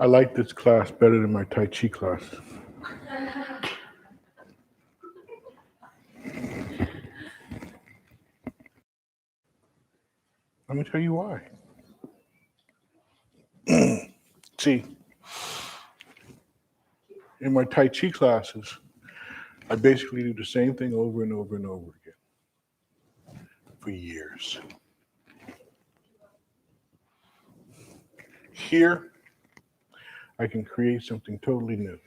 I like this class better than my Tai Chi class. Let me tell you why. See, in my Tai Chi classes, I basically do the same thing over and over and over again for years. Here, I can create something totally new.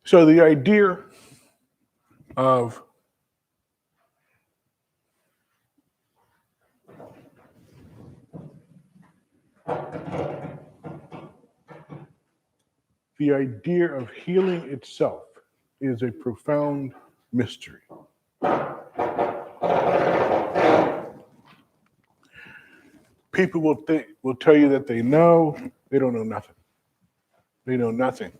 So the idea of healing itself is a profound mystery. People will tell you that they know, they don't know nothing. They know nothing.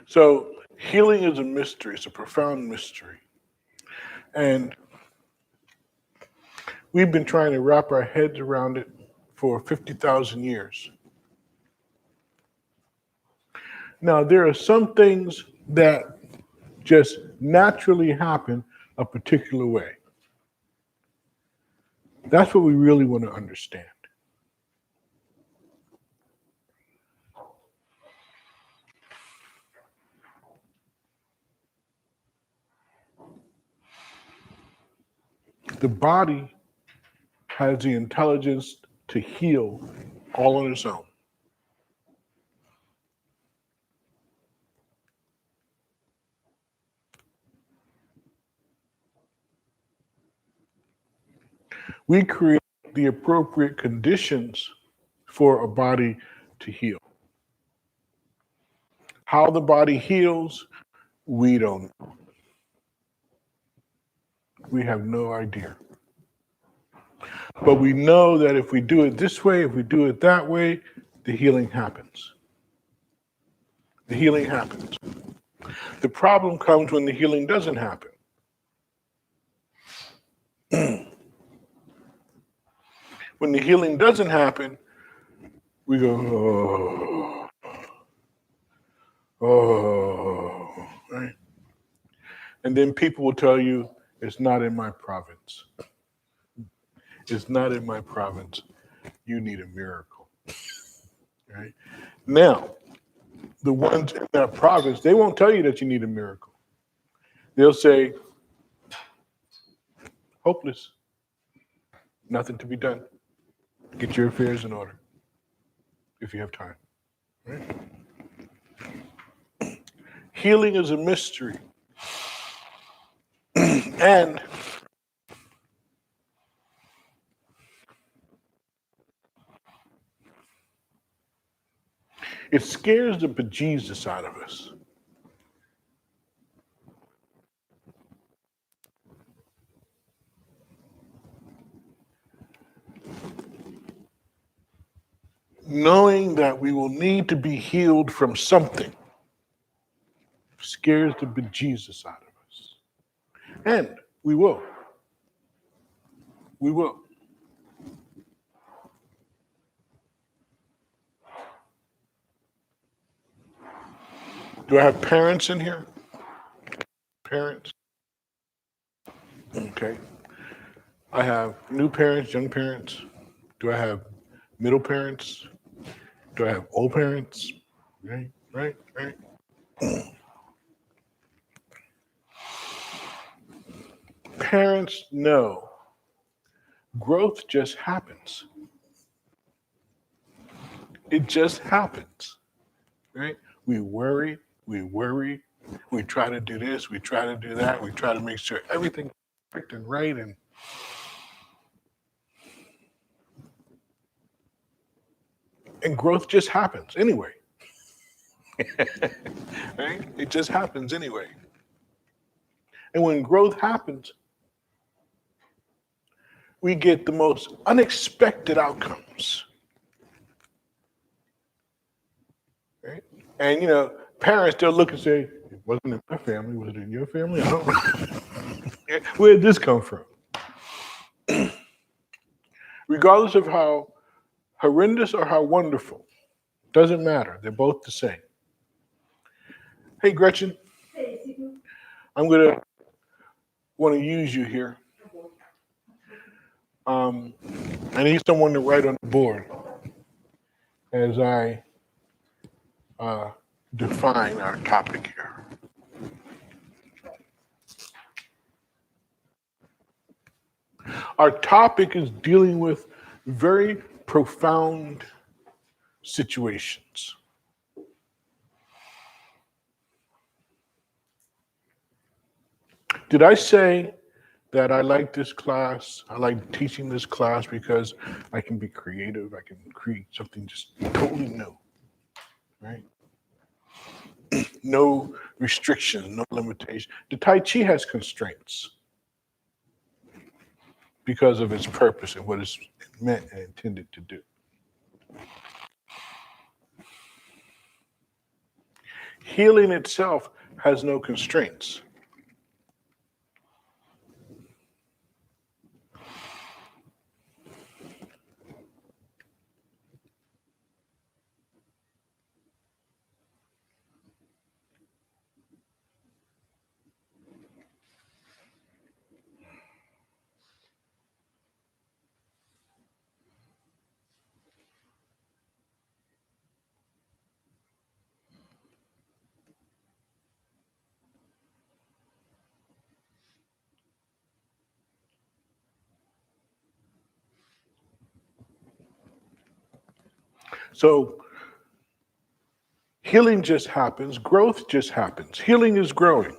So healing is a mystery. It's a profound mystery. And we've been trying to wrap our heads around it for 50,000 years. Now, there are some things that just naturally happen a particular way. That's what we really want to understand. The body has the intelligence to heal all on its own. We create the appropriate conditions for a body to heal. How the body heals, we don't know. We have no idea. But we know that if we do it this way, if we do it that way, the healing happens. The healing happens. The problem comes when the healing doesn't happen. When the healing doesn't happen, we go, oh, right? And then people will tell you, it's not in my province. It's not in my province. You need a miracle, right? Now, the ones in that province, they won't tell you that you need a miracle. They'll say, hopeless, nothing to be done. Get your affairs in order if you have time. Right? Healing is a mystery. And it scares the bejesus out of us. Knowing that we will need to be healed from something scares the bejesus out of us. And we will. We will. Do I have parents in here? Parents? Okay. I have new parents, young parents. Do I have middle parents? Do I have old parents? Right. Parents know growth just happens. It just happens, right? We worry, we try to do this, we try to do that, we try to make sure everything's perfect and right, and growth just happens anyway. Right? It just happens anyway. And when growth happens, we get the most unexpected outcomes. Right? And parents still look and say, it wasn't in my family, was it in your family? I don't know. Where did this come from? Regardless of how horrendous or how wonderful, doesn't matter. They're both the same. Hey, Gretchen, I'm going to want to use you here. I need someone to write on the board as I define our topic here. Our topic is dealing with very profound situations. Did I say that I like this class? I like teaching this class because I can be creative. I can create something just totally new, right? No restrictions, no limitations. The Tai Chi has constraints because of its purpose and what it's meant and intended to do. Healing itself has no constraints. So healing just happens, growth just happens. Healing is growing.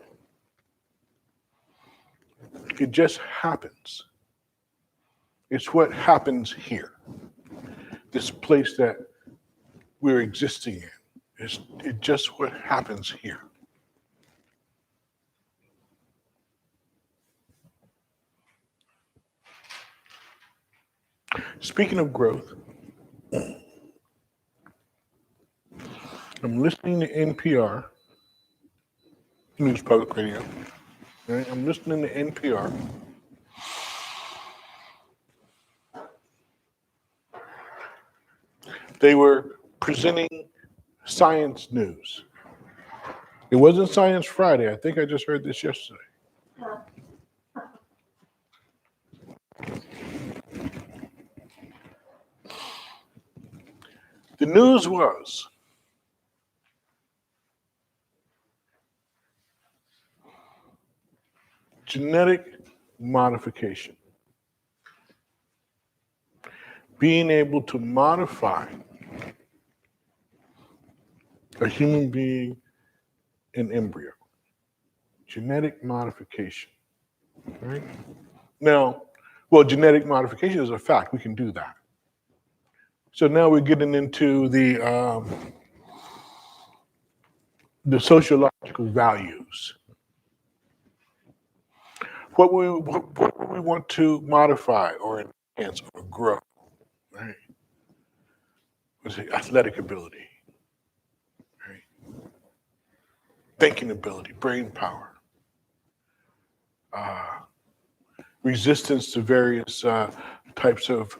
It just happens. It's what happens here. This place that we're existing in. It's just what happens here. Speaking of growth, I'm listening to NPR, News Public Radio. Right? I'm listening to NPR. They were presenting science news. It wasn't Science Friday. I think I just heard this yesterday. The news was genetic modification. Being able to modify a human being, an embryo. Genetic modification. Right? Now, well, genetic modification is a fact. We can do that. So now we're getting into the sociological values. What we want to modify or enhance or grow, right? Let's say athletic ability, right? Thinking ability, brain power, resistance to various types of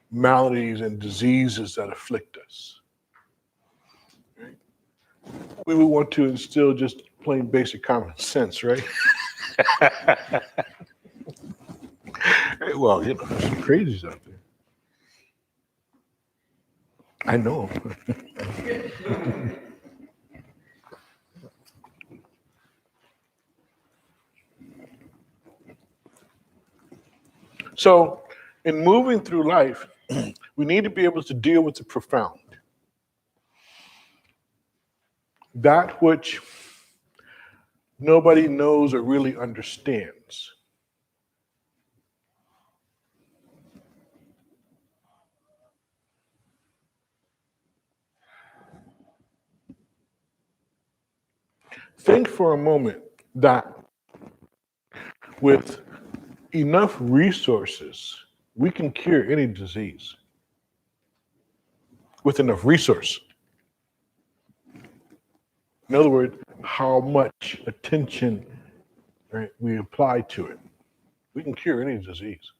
maladies and diseases that afflict us. Right? We would want to instill just plain basic common sense, right? Well, there's some crazies out there. I know. So, in moving through life, we need to be able to deal with the profound. That which nobody knows or really understands. Think for a moment that with enough resources, we can cure any disease with enough resource. In other words, how much attention, right, we apply to it. We can cure any disease.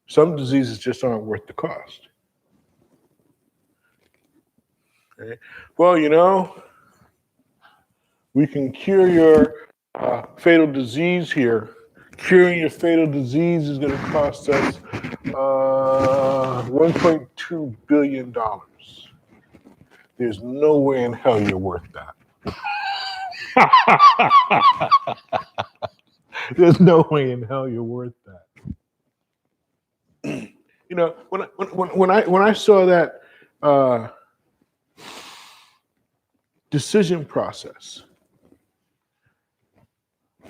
Some diseases just aren't worth the cost. Okay? Well, we can cure your fatal disease here. Curing your fatal disease is going to cost us $1.2 billion. There's no way in hell you're worth that. There's no way in hell you're worth that. When I saw that decision process,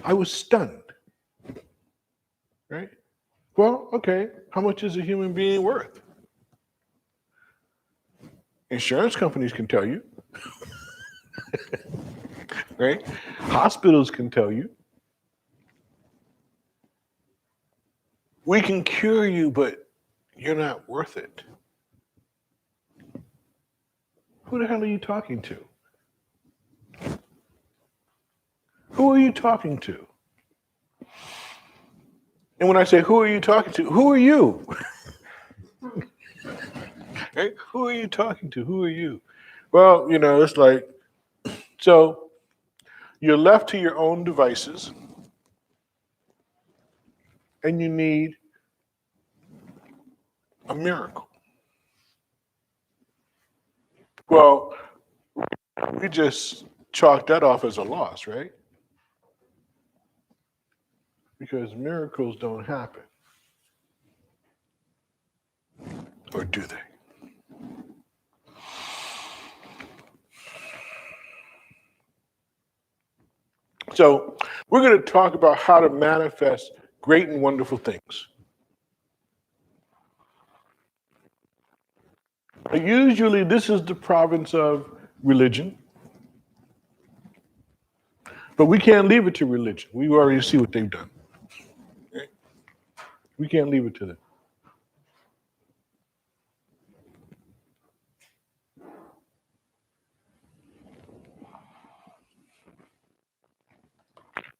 I was stunned. Right? Well, okay, how much is a human being worth? Insurance companies can tell you. Right? Hospitals can tell you. We can cure you, but you're not worth it. Who the hell are you talking to? Who are you talking to? And when I say, who are you talking to? Who are you? Right? Who are you talking to? Who are you? Well, it's like, so you're left to your own devices and you need a miracle. Well, we just chalk that off as a loss, right? Because miracles don't happen. Or do they? So we're going to talk about how to manifest great and wonderful things. Usually this is the province of religion. But we can't leave it to religion. We already see what they've done. Okay? We can't leave it to them.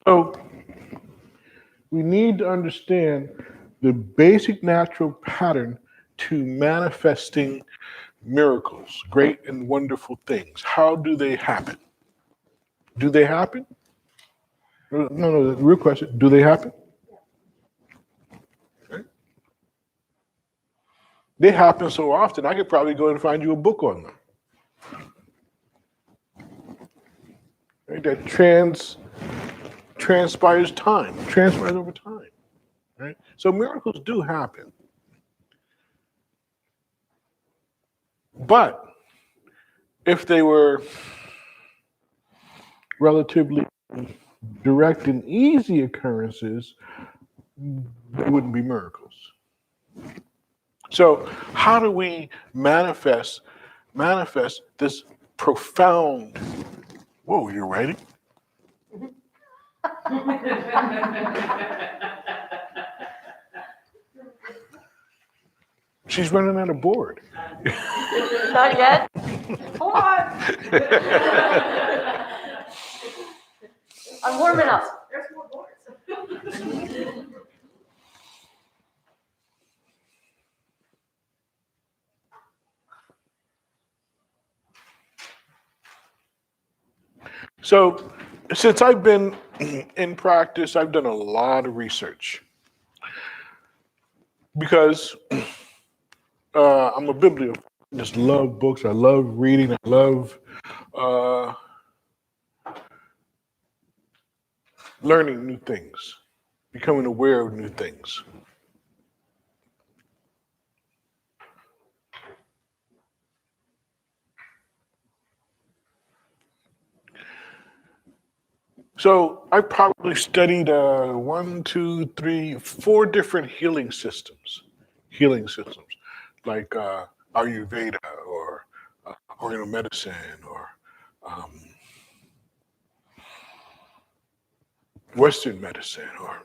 So we need to understand the basic natural pattern to manifesting miracles, great and wonderful things. How do they happen? Do they happen? No, the real question, do they happen? Okay. They happen so often, I could probably go and find you a book on them. Right? That transpires over time. Right? So miracles do happen. But if they were relatively direct and easy occurrences, they wouldn't be miracles. So how do we manifest this profound, whoa, you're writing? She's running out of board. Not yet. Hold on. I'm warming up. There's more boards. So since I've been in practice, I've done a lot of research because I'm a bibliophile. I just love books. I love reading. I love learning new things, becoming aware of new things. So I probably studied 4 different healing systems, like Ayurveda or Oriental medicine or Western medicine or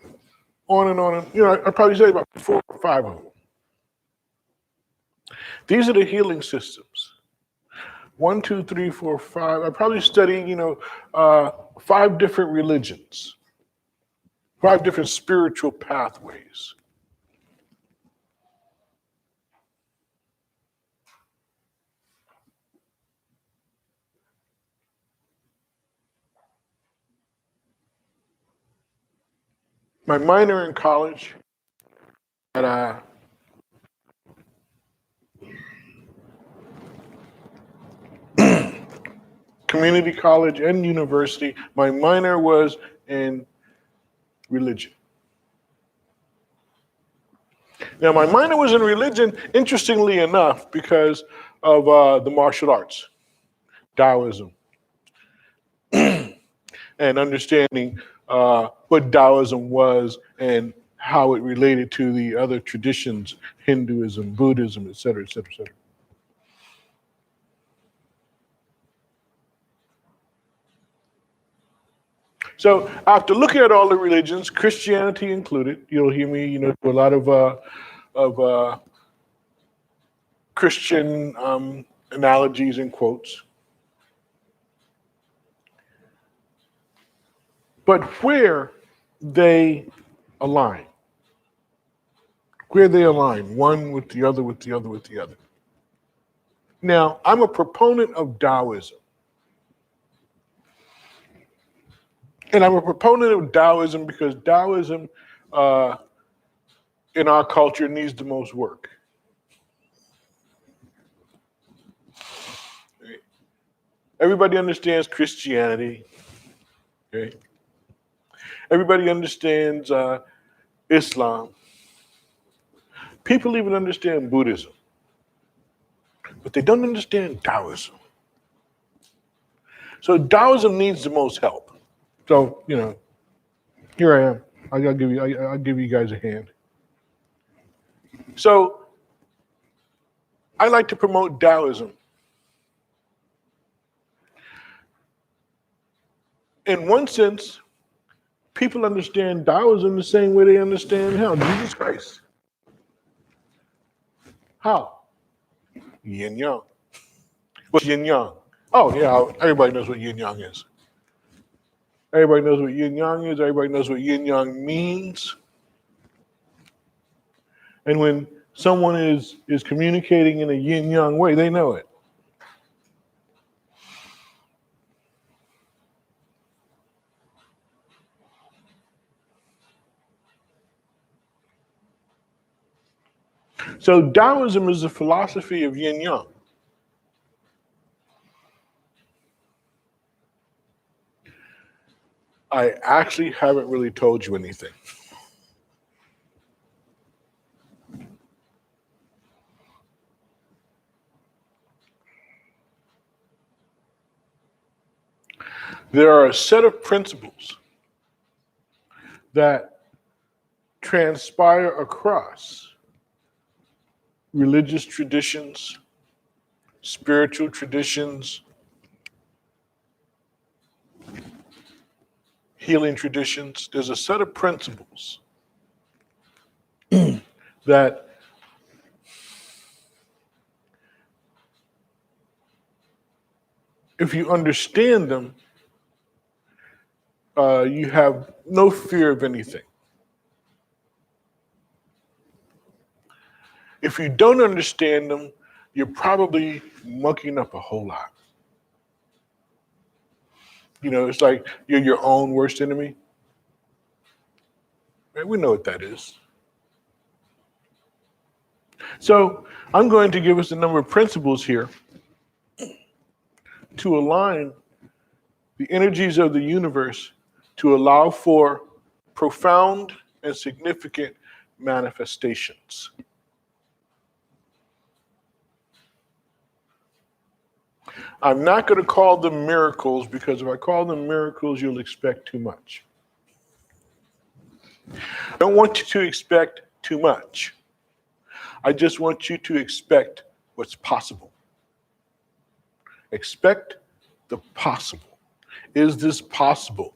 on and on. And, I probably say about 4 or 5 of them. These are the healing systems. 1, 2, 3, 4, 5. I probably studied, 5 different religions, 5 different spiritual pathways. My minor in college at community college and university, my minor was in religion. Now, my minor was in religion, interestingly enough, because of the martial arts, Taoism, and understanding what Taoism was and how it related to the other traditions, Hinduism, Buddhism, et cetera, et cetera, et cetera. So after looking at all the religions, Christianity included, you'll hear me, do a lot of Christian analogies and quotes. But where they align, one with the other, with the other, with the other. Now, I'm a proponent of Taoism. And I'm a proponent of Taoism because Taoism in our culture needs the most work. Everybody understands Christianity. Okay? Everybody understands Islam. People even understand Buddhism. But they don't understand Taoism. So Taoism needs the most help. So, here I am. I'll give you guys a hand. So I like to promote Taoism. In one sense, people understand Taoism the same way they understand Jesus Christ. How? Yin Yang. What's Yin Yang? Oh, yeah, everybody knows what Yin Yang is. Everybody knows what Yin Yang is. Everybody knows what Yin Yang means. And when someone is communicating in a Yin Yang way, they know it. So Taoism is the philosophy of Yin Yang. I actually haven't really told you anything. There are a set of principles that transpire across religious traditions, spiritual traditions, healing traditions. There's a set of principles that if you understand them, you have no fear of anything. If you don't understand them, you're probably mucking up a whole lot. It's like you're your own worst enemy. Right? We know what that is. So I'm going to give us a number of principles here to align the energies of the universe to allow for profound and significant manifestations. I'm not going to call them miracles because if I call them miracles, you'll expect too much. I don't want you to expect too much. I just want you to expect what's possible. Expect the possible. Is this possible?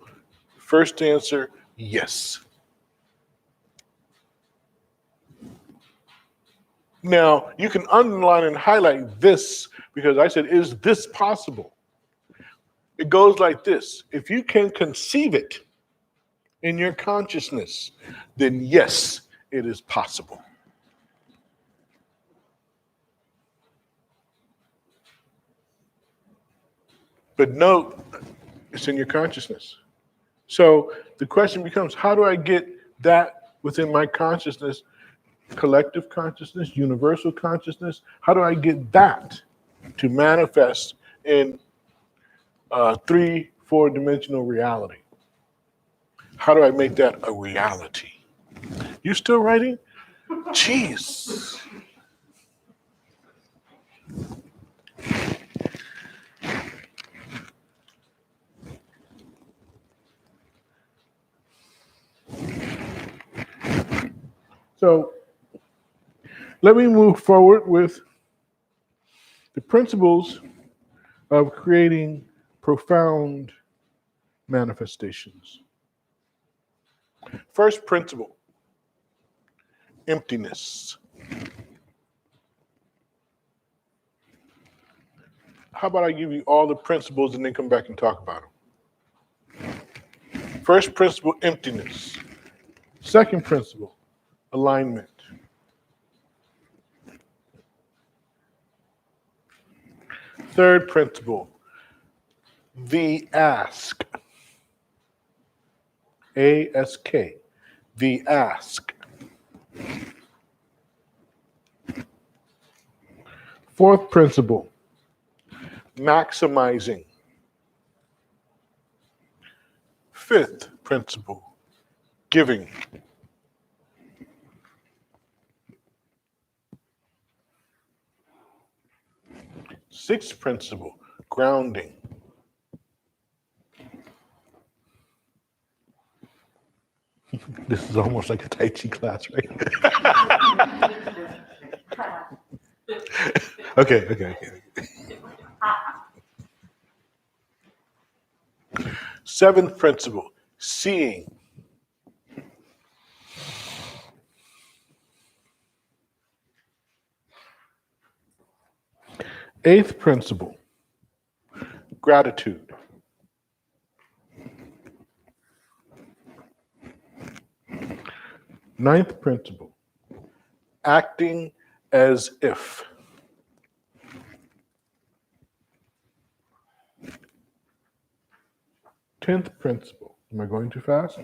First answer, yes. Now, you can underline and highlight this because I said, is this possible? It goes like this. If you can conceive it in your consciousness, then yes, it is possible. But note, it's in your consciousness. So the question becomes, how do I get that within my consciousness, collective consciousness, universal consciousness? How do I get that to manifest in 3-4 dimensional reality? How do I make that a reality? You still writing? Jeez. So let me move forward with the principles of creating profound manifestations. First principle, emptiness. How about I give you all the principles and then come back and talk about them? First principle, emptiness. Second principle, alignment. Third principle, the ask. A-S-K, the ask. Fourth principle, maximizing. Fifth principle, giving. Sixth principle, grounding. This is almost like a Tai Chi class, right? Okay. Seventh principle, seeing. Eighth principle, gratitude. Ninth principle, acting as if. 10th principle, am I going too fast?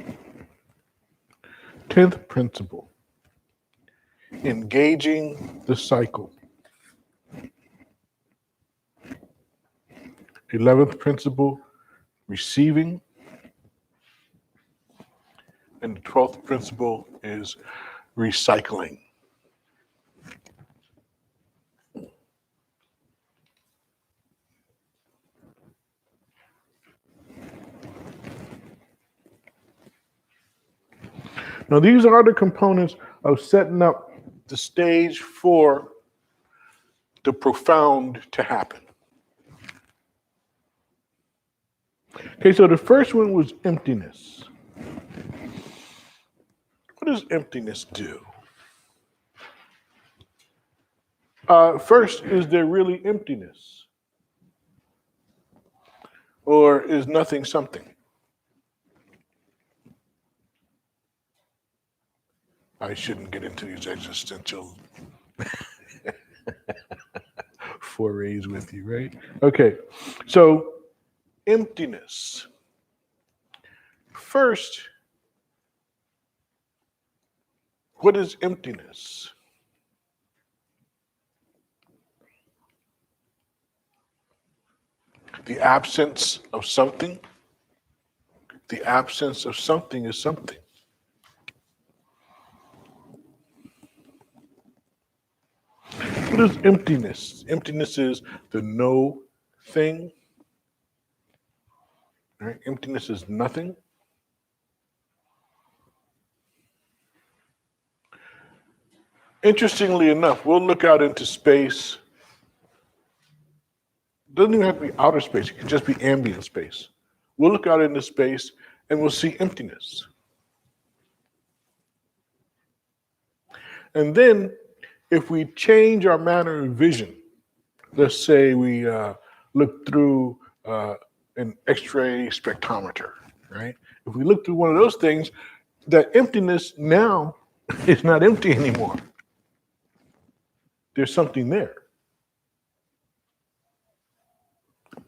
10th principle, engaging the cycle. 11th principle, receiving. And the 12th principle is recycling. Now, these are the components of setting up the stage for the profound to happen. Okay, so the first one was emptiness. What does emptiness do? First, is there really emptiness? Or is nothing something? I shouldn't get into these existential forays with you, right? Okay, so emptiness. First, what is emptiness? The absence of something. The absence of something is something. What is emptiness? Emptiness is the no thing. Right? Emptiness is nothing. Interestingly enough, we'll look out into space. Doesn't even have to be outer space. It can just be ambient space. We'll look out into space and we'll see emptiness. And then if we change our manner of vision, let's say we look through an X-ray spectrometer, right? If we look through one of those things, that emptiness now is not empty anymore. There's something there.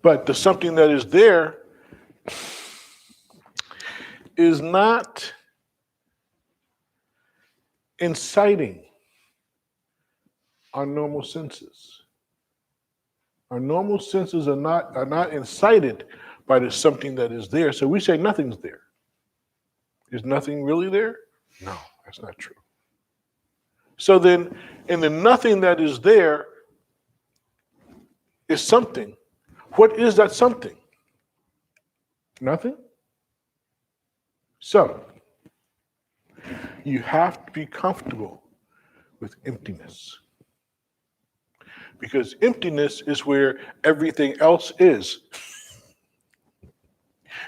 But the something that is there is not inciting our normal senses. Our normal senses are not incited by the something that is there. So we say nothing's there. Is nothing really there? No, that's not true. So then, in the nothing that is there is something. What is that something? Nothing? So, you have to be comfortable with emptiness. Because emptiness is where everything else is.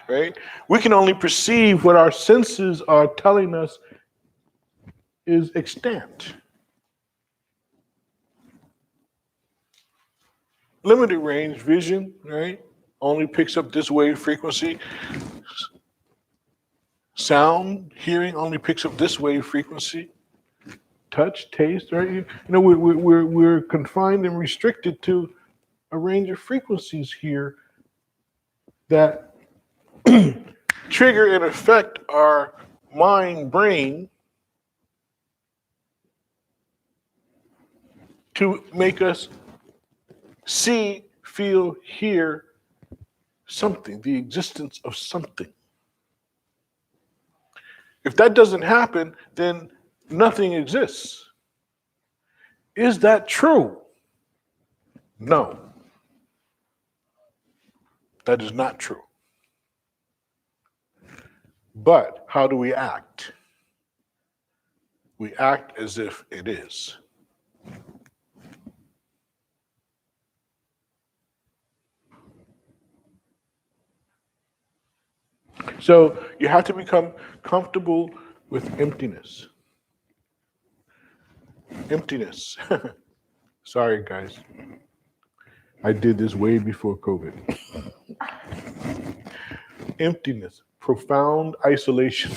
Right? We can only perceive what our senses are telling us is extant. Limited range vision, right? Only picks up this wave frequency. Sound, hearing only picks up this wave frequency. Touch, taste, right? You know, we're confined and restricted to a range of frequencies here that trigger and affect our mind brain to make us see, feel, hear something, the existence of something. If that doesn't happen, then nothing exists. Is that true? No. That is not true. But how do we act? We act as if it is. So you have to become comfortable with emptiness. Emptiness. Sorry, guys. I did this way before COVID. Emptiness. Profound isolation.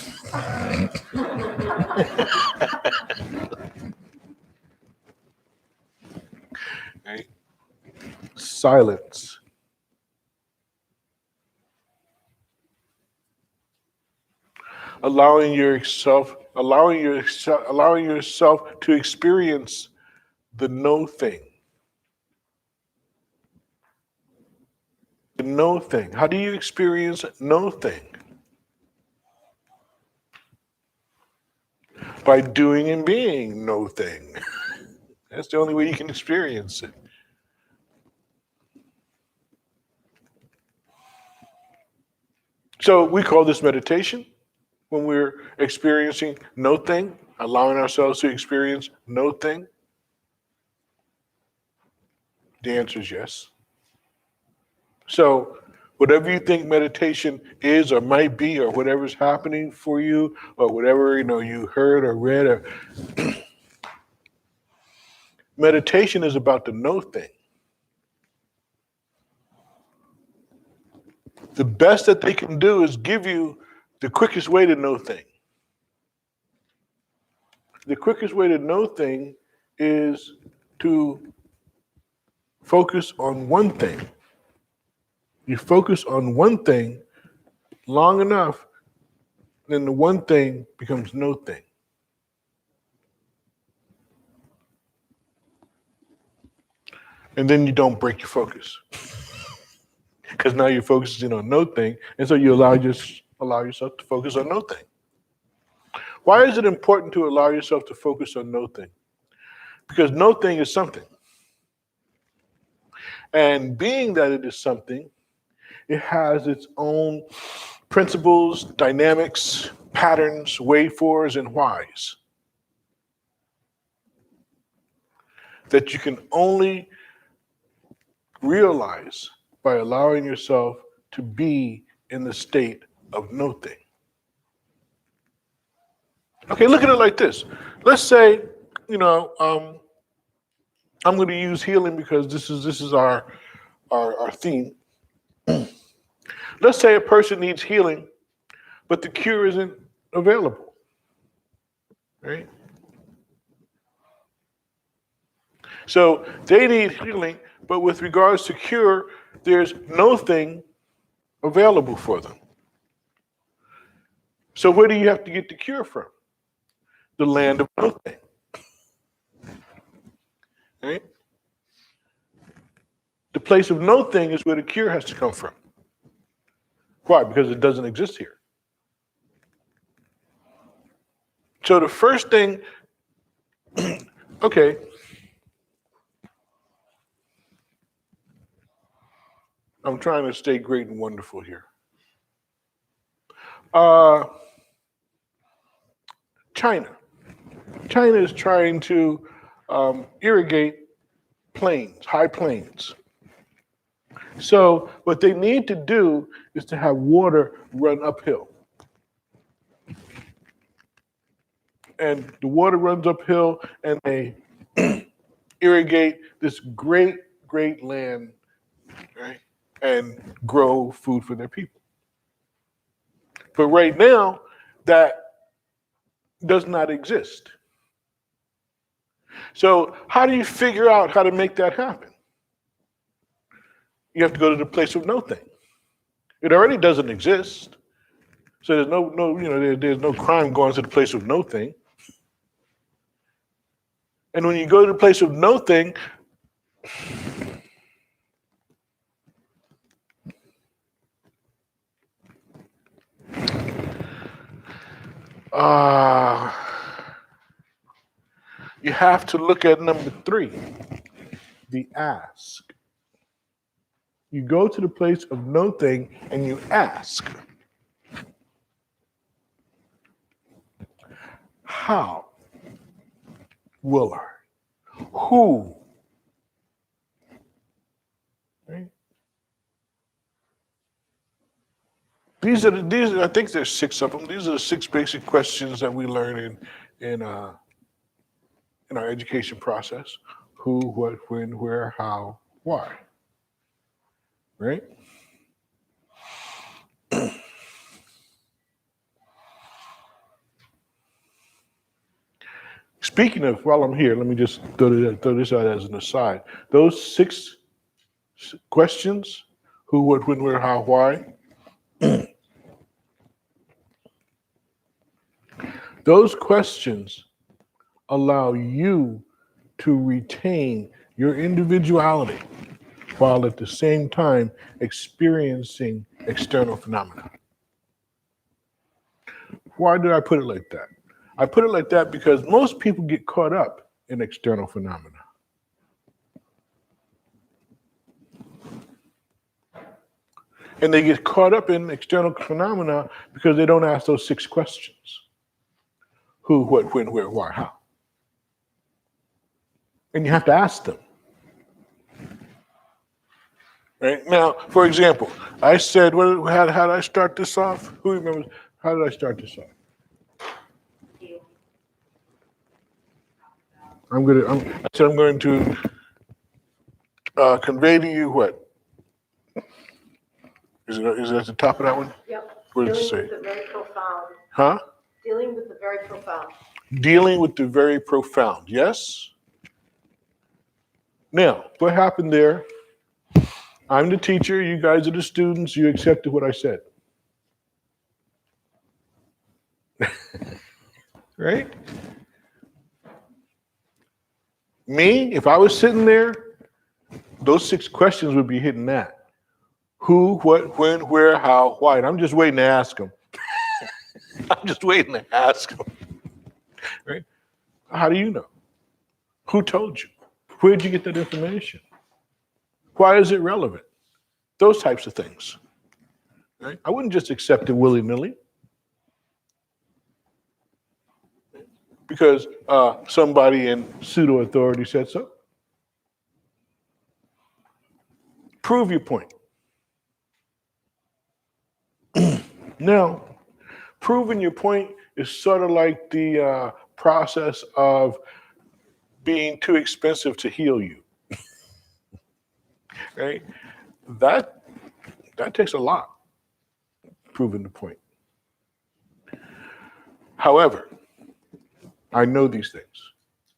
Right? Silence. Allowing yourself to experience the no thing. The no thing. How do you experience no thing? By doing and being no thing. That's the only way you can experience it. So we call this meditation when we're experiencing no thing, allowing ourselves to experience no thing. The answer is yes. So whatever you think meditation is or might be, or whatever's happening for you, or whatever you heard or read, or meditation is about the no thing. The best that they can do is give you the quickest way to know thing. The quickest way to know thing is to focus on one thing. You focus on one thing long enough, then the one thing becomes no thing. And then you don't break your focus. Because now you're focusing on no thing, and so you allow yourself to focus on no thing. Why is it important to allow yourself to focus on no thing? Because no thing is something. And being that it is something, it has its own principles, dynamics, patterns, wherefores, and whys that you can only realize by allowing yourself to be in the state of no thing. Okay, look at it like this. Let's say, I'm going to use healing because this is our theme. Let's say a person needs healing, but the cure isn't available, right? So they need healing, but with regards to cure, there's no thing available for them. So where do you have to get the cure from? The land of no thing, right? The place of no thing is where the cure has to come from. Why? Because it doesn't exist here. So the first thing, okay, I'm trying to stay great and wonderful here. China. China is trying to irrigate plains, high plains. So what they need to do is to have water run uphill. And the water runs uphill and they irrigate this great, great land, right? And grow food for their people. But right now, that does not exist. So how do you figure out how to make that happen? You have to go to the place of no thing. It already doesn't exist. So there's there's no crime going to the place of no thing. And when you go to the place of no thing, you have to look at number 3, the ask. You go to the place of no thing and you ask, how will I? Who? Right? I think there's 6 of them. These are the 6 basic questions that we learn in our education process. Who, what, when, where, how, why. Right? Speaking of, while I'm here, let me just throw this out as an aside. Those 6 questions, who, what, when, where, how, why, those questions allow you to retain your individuality while at the same time experiencing external phenomena. Why did I put it like that? I put it like that because most people get caught up in external phenomena. And they get caught up in external phenomena because they don't ask those 6 questions. Who, what, when, where, why, how. And you have to ask them. Right? Now, for example, I said, how did I start this off? Who remembers? How did I start this off? I'm going to convey to you what? Is it at the top of that one? Yep. What does it say? Dealing with the very profound. Huh? Dealing with the very profound. Dealing with the very profound. Yes? Now, what happened there? I'm the teacher, you guys are the students, you accepted what I said. Right? Me, if I was sitting there, those 6 questions would be hitting that. Who, what, when, where, how, why. And I'm just waiting to ask them. I'm just waiting to ask them. Right? How do you know? Who told you? Where did you get that information? Why is it relevant? Those types of things. Right? I wouldn't just accept it willy-nilly. Because somebody in pseudo-authority said so. Prove your point. Now, proving your point is sort of like the process of being too expensive to heal you. Right? That takes a lot, proving the point. However, I know these things.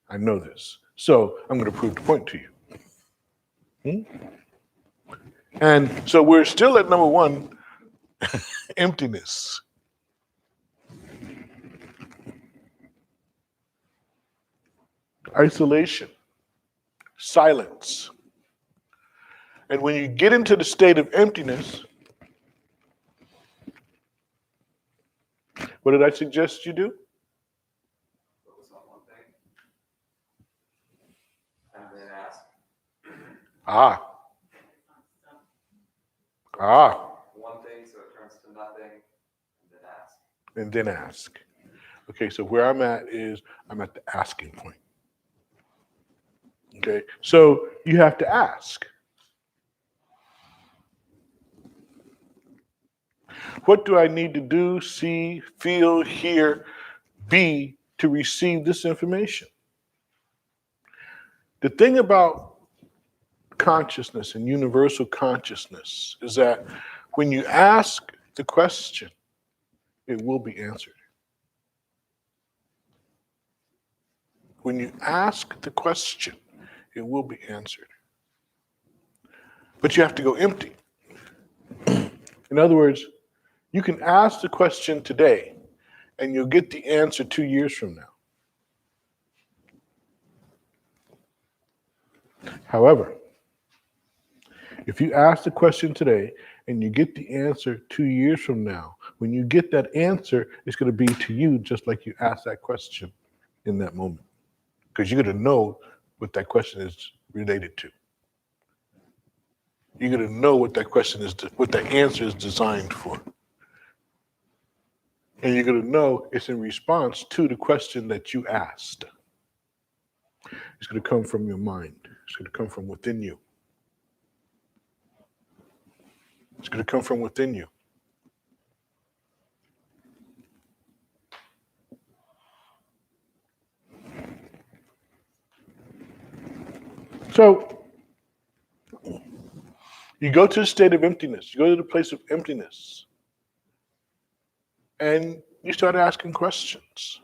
I know this. So I'm going to prove the point to you. And so we're still at number one, emptiness. Isolation. Silence. And when you get into the state of emptiness, what did I suggest you do? Focus on one thing. And then ask. One thing so it turns to nothing, and then ask. And then ask. Okay, so where I'm at is I'm at the asking point. Okay, so you have to ask. What do I need to do, see, feel, hear, be to receive this information? The thing about consciousness and universal consciousness is that when you ask the question, it will be answered. When you ask the question, it will be answered. But you have to go empty. In other words, you can ask the question today and you'll get the answer 2 years from now. However, if you ask the question today and you get the answer 2 years from now, when you get that answer, it's going to be to you just like you asked that question in that moment. Because you're going to know what that question is related to. You're going to know what that question is, what that answer is designed for. And you're going to know it's in response to the question that you asked. It's going to come from your mind. It's going to come from within you. It's going to come from within you. So, you go to the state of emptiness. You go to the place of emptiness. And you start asking questions.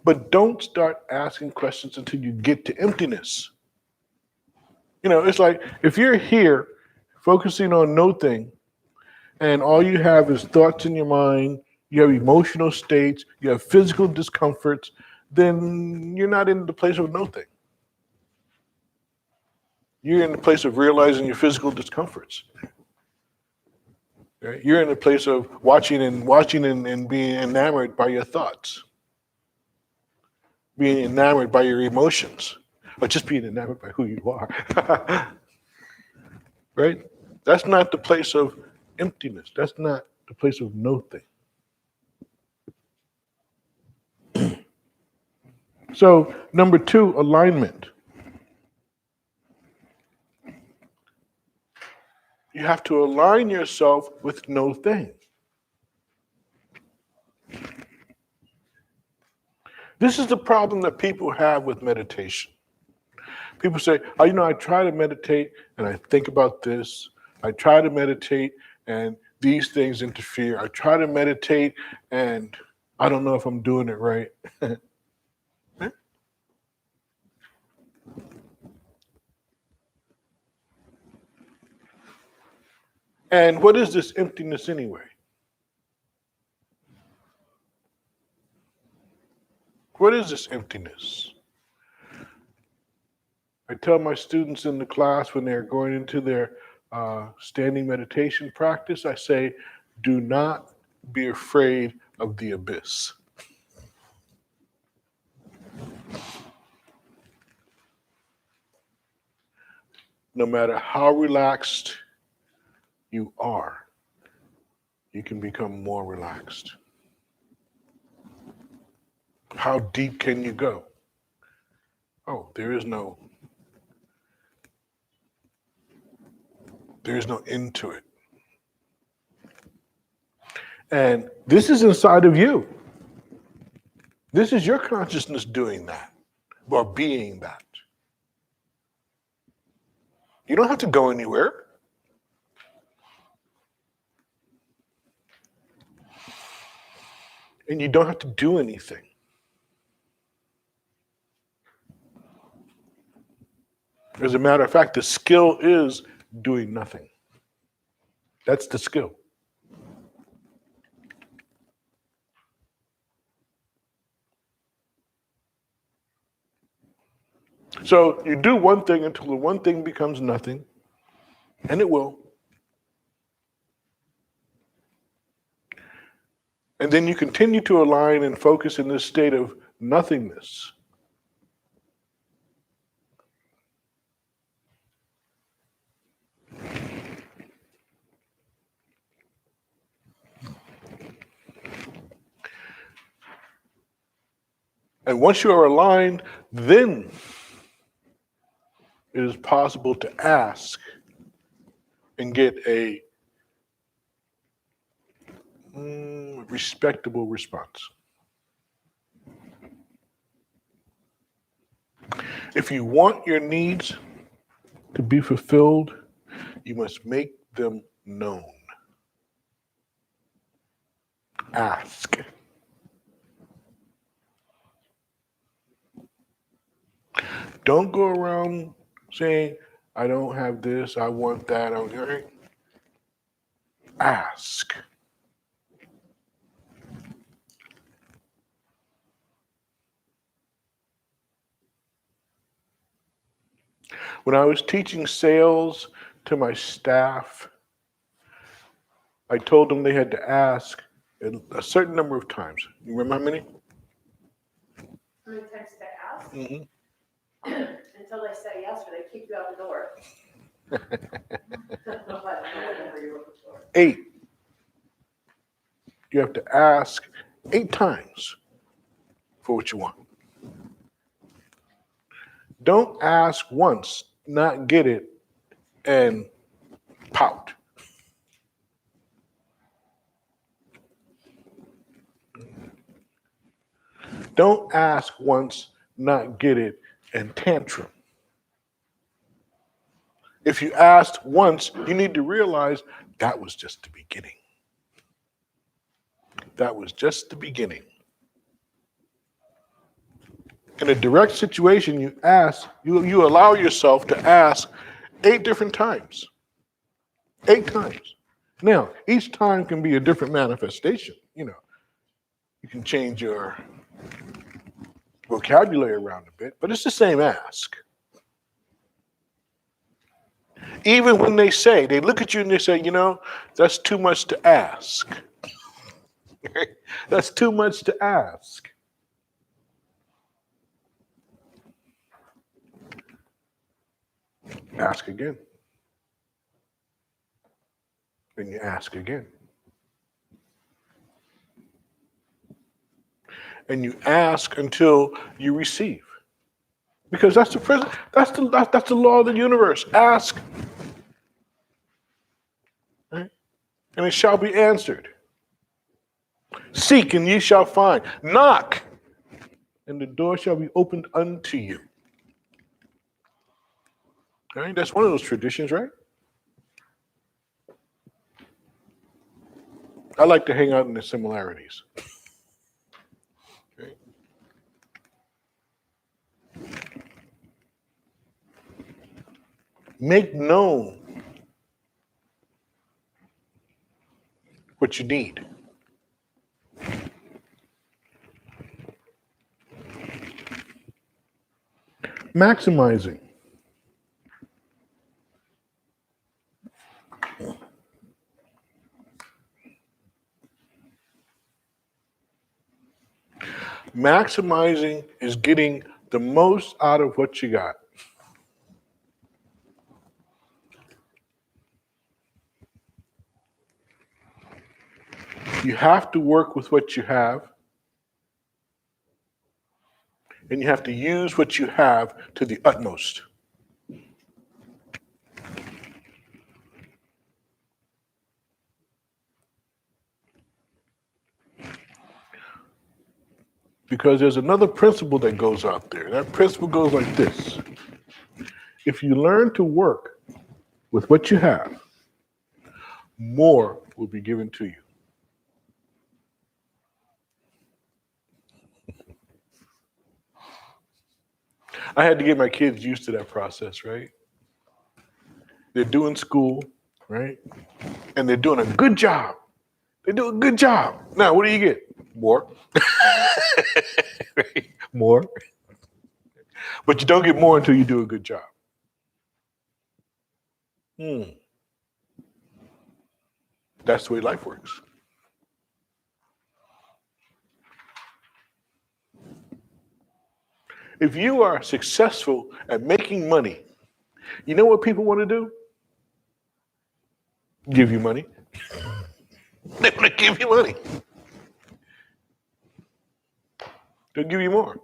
But don't start asking questions until you get to emptiness. You know, it's like if you're here focusing on no thing, and all you have is thoughts in your mind, you have emotional states, you have physical discomforts, then you're not in the place of no thing. You're in the place of realizing your physical discomforts. Right? You're in the place of watching and being enamored by your thoughts, being enamored by your emotions, or just being enamored by who you are. Right? That's not the place of emptiness. That's not the place of no thing. So, number 2, alignment. You have to align yourself with no thing. This is the problem that people have with meditation. People say, oh, I try to meditate and I think about this. I try to meditate and these things interfere. I try to meditate and I don't know if I'm doing it right. And what is this emptiness anyway? What is this emptiness? I tell my students in the class when they're going into their standing meditation practice, I say, do not be afraid of the abyss. No matter how relaxed you are, you can become more relaxed. How deep can you go? Oh, there is no end to it. And this is inside of you. This is your consciousness doing that. or being that. You don't have to go anywhere. And you don't have to do anything. As a matter of fact, the skill is doing nothing. That's the skill. So you do one thing until the one thing becomes nothing, and it will. And then you continue to align and focus in this state of nothingness. And once you are aligned, then it is possible to ask and get a respectable response. If you want your needs to be fulfilled, you must make them known. Ask. Don't go around saying, I don't have this, I want that. Ask. When I was teaching sales to my staff, I told them they had to ask a certain number of times. You remember how many? How many times to ask? Mm-hmm. Until they say yes, or they kick you out the door. 8. You have to ask 8 times for what you want. Don't ask once, not get it, and pout. Don't ask once, not get it, and tantrum. If you asked once, you need to realize that was just the beginning. That was just the beginning. In a direct situation, you ask, you allow yourself to ask 8 different times. 8 times. Now, each time can be a different manifestation. You can change your vocabulary around a bit, but it's the same ask. Even when they look at you and they say, that's too much to ask. That's too much to ask. Ask again. And you ask again. And you ask until you receive. Because that's the law of the universe. Ask, right? And it shall be answered. Seek and ye shall find. Knock, and the door shall be opened unto you. All right, that's one of those traditions, right? I like to hang out in the similarities. Okay. Make known what you need. Maximizing. Maximizing is getting the most out of what you got. You have to work with what you have, and you have to use what you have to the utmost. Because there's another principle that goes out there. That principle goes like this. If you learn to work with what you have, more will be given to you. I had to get my kids used to that process, right? They're doing school, right? And they're doing a good job. They do a good job. Now, what do you get? More. Right? More. But you don't get more until you do a good job. That's the way life works. If you are successful at making money, you know what people want to do? Give you money. They want to give you money. They'll give you more.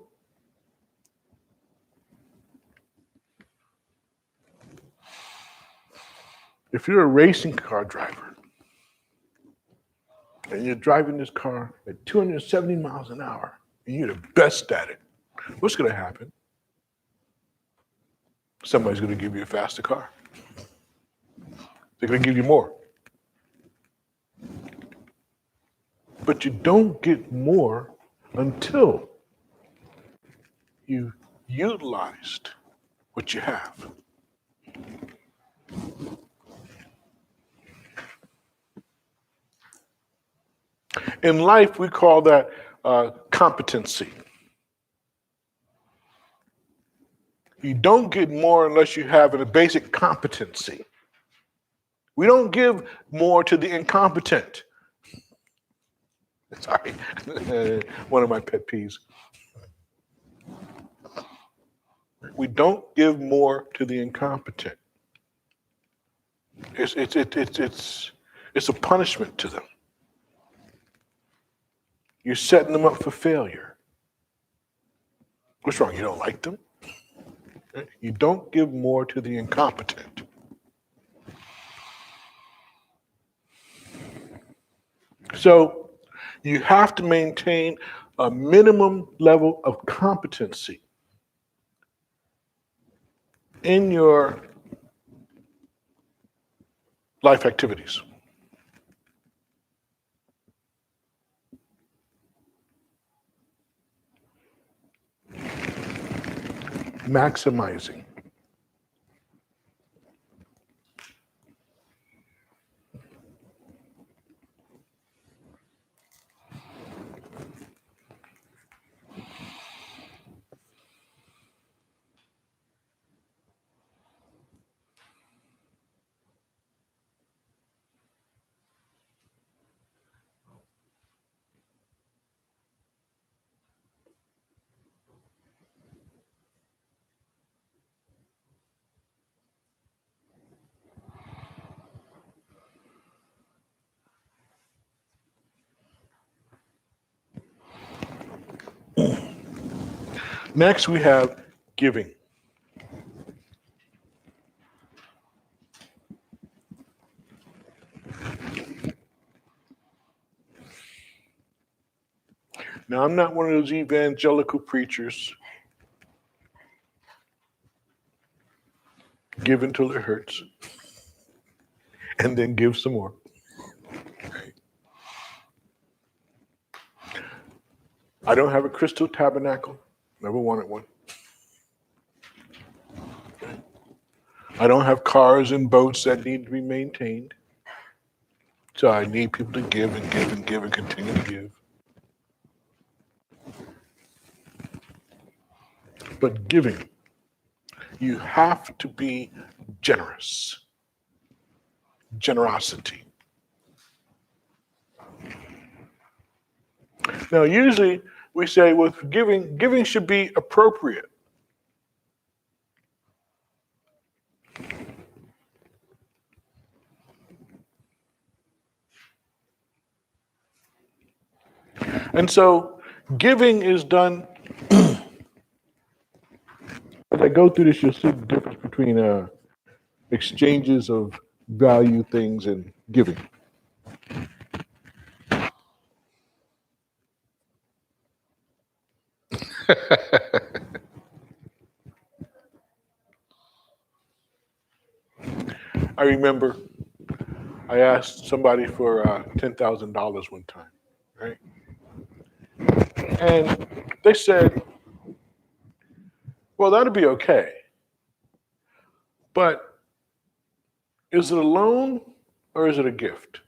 If you're a racing car driver and you're driving this car at 270 miles an hour and you're the best at it, what's going to happen? Somebody's going to give you a faster car. They're going to give you more. But you don't get more until you utilized what you have. In life, we call that competency. You don't get more unless you have a basic competency. We don't give more to the incompetent. Sorry, one of my pet peeves. We don't give more to the incompetent. It's a punishment to them. You're setting them up for failure. What's wrong? You don't like them? You don't give more to the incompetent. So you have to maintain a minimum level of competency in your life activities. Maximizing. Next, we have giving. Now, I'm not one of those evangelical preachers. Give until it hurts, and then give some more. Right. I don't have a crystal tabernacle. Never wanted one. I don't have cars and boats that need to be maintained. So I need people to give and give and give and continue to give. But giving, you have to be generous. Generosity. Now, usually we say with giving should be appropriate. And so giving is done. As I go through this, you'll see the difference between exchanges of value things and giving. I remember I asked somebody for $10,000 one time, right? And they said, well, that'll be okay. But is it a loan or is it a gift?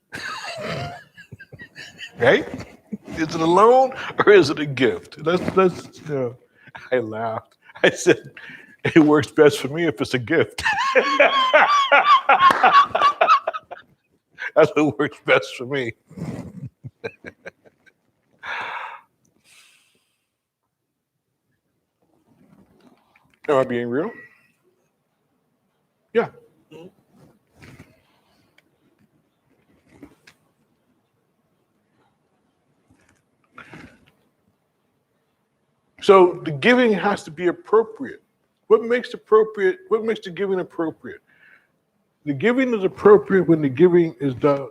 Right? Is it a loan or is it a gift? I laughed. I said, it works best for me if it's a gift. That's what works best for me. Am I being real? Yeah. So the giving has to be appropriate. What makes the giving appropriate? The giving is appropriate when the giving is done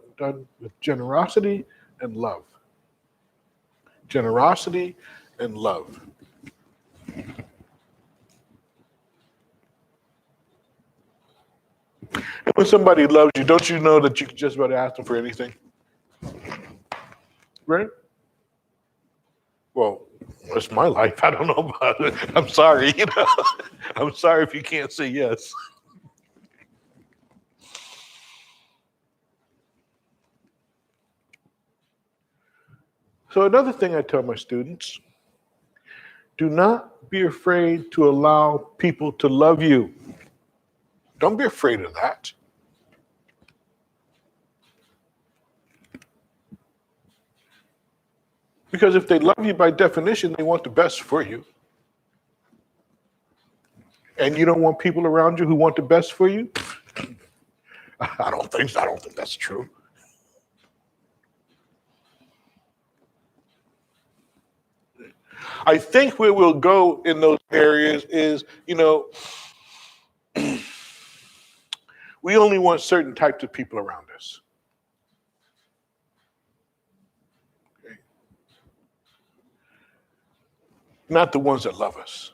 with generosity and love. Generosity and love. And when somebody loves you, don't you know that you can just about ask them for anything? Right? Well, it's my life. I don't know about it. I'm sorry, I'm sorry if you can't say yes. So another thing I tell my students, do not be afraid to allow people to love you. Don't be afraid of that. Because if they love you by definition, they want the best for you. And you don't want people around you who want the best for you? I don't think so. I don't think that's true. I think where we'll go in those areas is, we only want certain types of people around us. Okay? Not the ones that love us.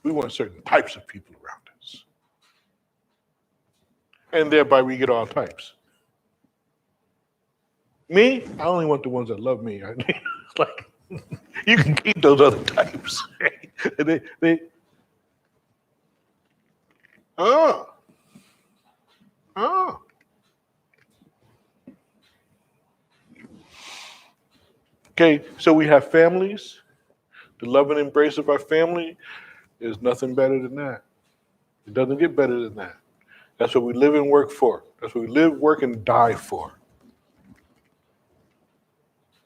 We want certain types of people around us. And thereby we get all types. Me, I only want the ones that love me. It's like, you can keep those other types. they oh, oh. Okay, so we have families. The love and embrace of our family is nothing better than that. It doesn't get better than that. That's what we live and work for. That's what we live, work, and die for.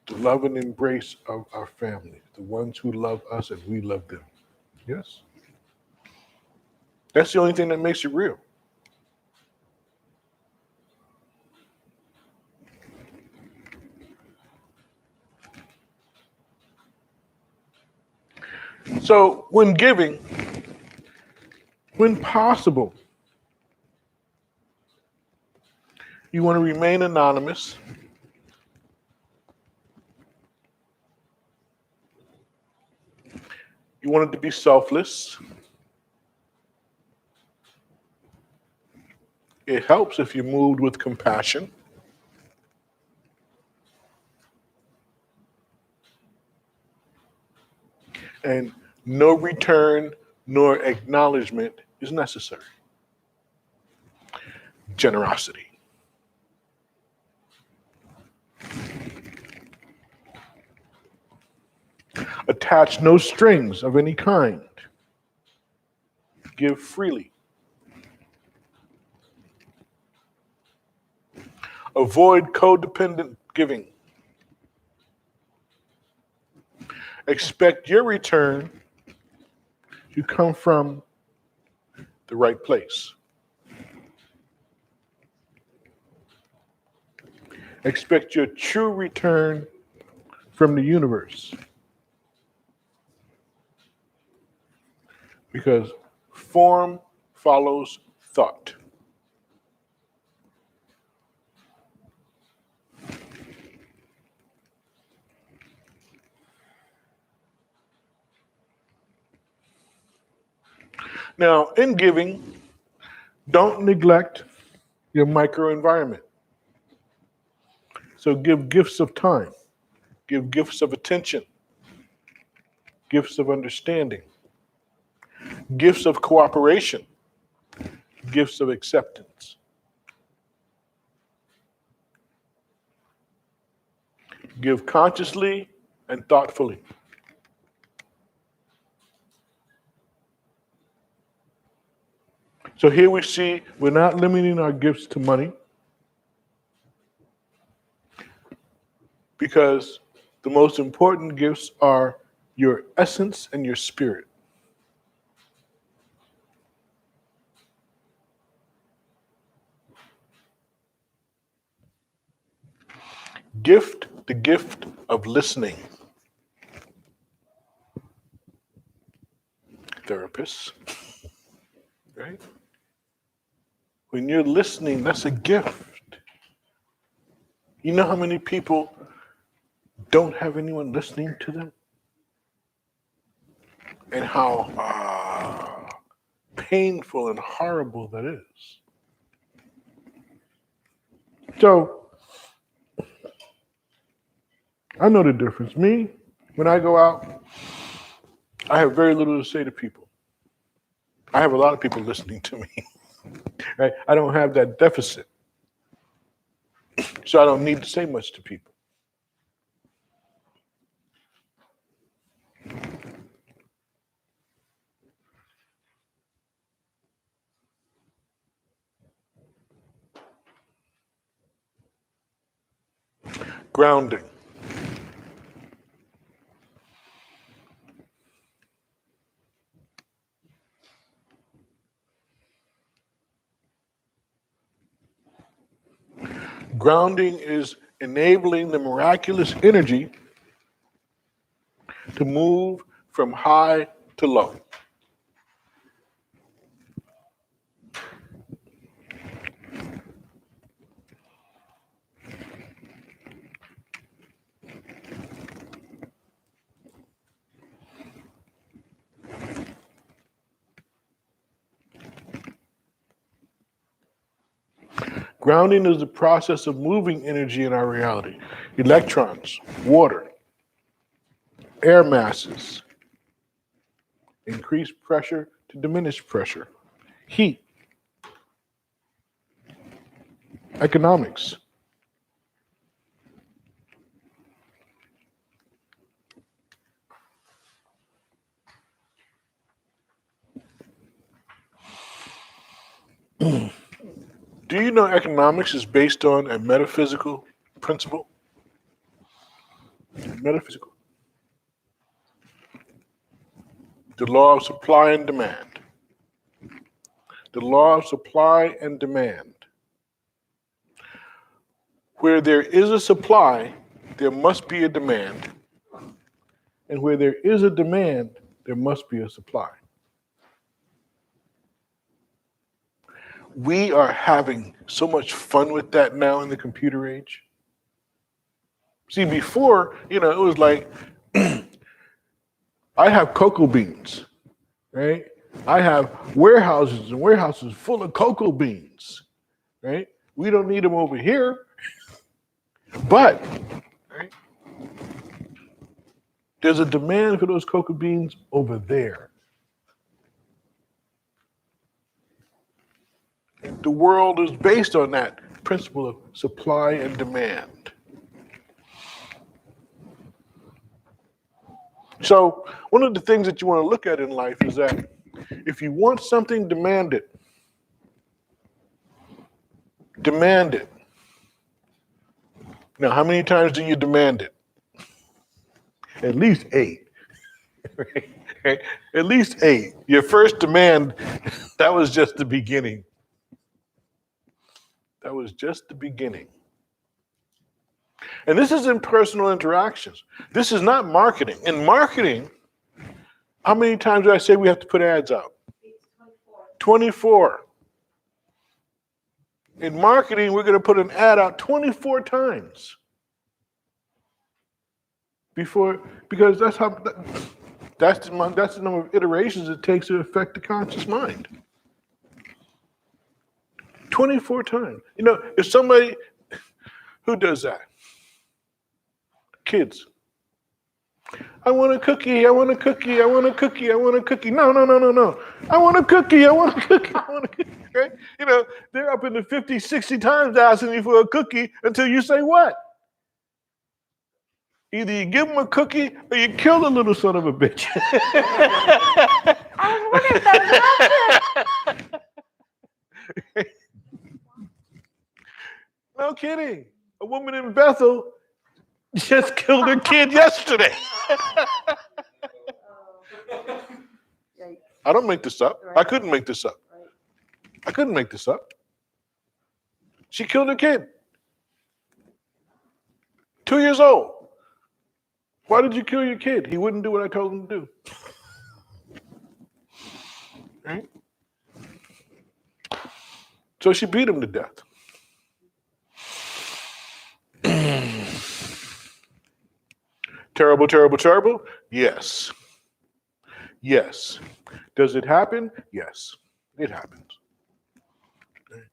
The love and embrace of our family, the ones who love us and we love them. Yes. That's the only thing that makes it real. So when giving, when possible, you want to remain anonymous. You want it to be selfless. It helps if you're moved with compassion. And no return nor acknowledgement is necessary. Generosity. Attach no strings of any kind. Give freely. Avoid codependent giving. Expect your return to come from the right place. Expect your true return from the universe. Because form follows thought. Now, in giving, don't neglect your microenvironment. So give gifts of time, give gifts of attention, gifts of understanding, gifts of cooperation, gifts of acceptance. Give consciously and thoughtfully. So here we see we're not limiting our gifts to money, because the most important gifts are your essence and your spirit. Gift the gift of listening. Therapists, right? When you're listening, that's a gift. You know how many people don't have anyone listening to them? And how painful and horrible that is. So, I know the difference. Me, when I go out, I have very little to say to people. I have a lot of people listening to me. Right? I don't have that deficit. So I don't need to say much to people. Grounding. Grounding is enabling the miraculous energy to move from high to low. Grounding is the process of moving energy in our reality. Electrons, water, air masses, increase pressure to diminish pressure, heat, economics. Do you know economics is based on a metaphysical principle? Metaphysical. The law of supply and demand. The law of supply and demand. Where there is a supply, there must be a demand. And where there is a demand, there must be a supply. We are having so much fun with that now in the computer age. See, before, it was like, I have cocoa beans, right? I have warehouses and warehouses full of cocoa beans, right? We don't need them over here, but right, there's a demand for those cocoa beans over there. The world is based on that principle of supply and demand. So one of the things that you want to look at in life is that if you want something, demand it. Demand it. Now, how many times do you demand it? At least 8. Right? At least 8. Your first demand, that was just the beginning. That was just the beginning. And this is in personal interactions. This is not marketing. In marketing, how many times do I say we have to put ads out? 24. In marketing, we're going to put an ad out 24 times. Because that's how, That's the number of iterations it takes to affect the conscious mind. 24 times. You know, if somebody, who does that? Kids. I want a cookie, I want a cookie, I want a cookie, I want a cookie. No. I want a cookie, I want a cookie, I want a cookie, right? You know, they're up in the 50, 60 times asking you for a cookie until you say what? Either you give them a cookie or you kill the little son of a bitch. I was wondering if that was an option. No kidding. A woman in Bethel just killed her kid yesterday. Yikes. I don't make this up. I Right. couldn't make this up. Right. I couldn't make this up. She killed her kid. 2 years old. Why did you kill your kid? He wouldn't do what I told him to do. Right? So she beat him to death. Terrible, terrible, terrible? Yes. Yes. Does it happen? Yes. It happens.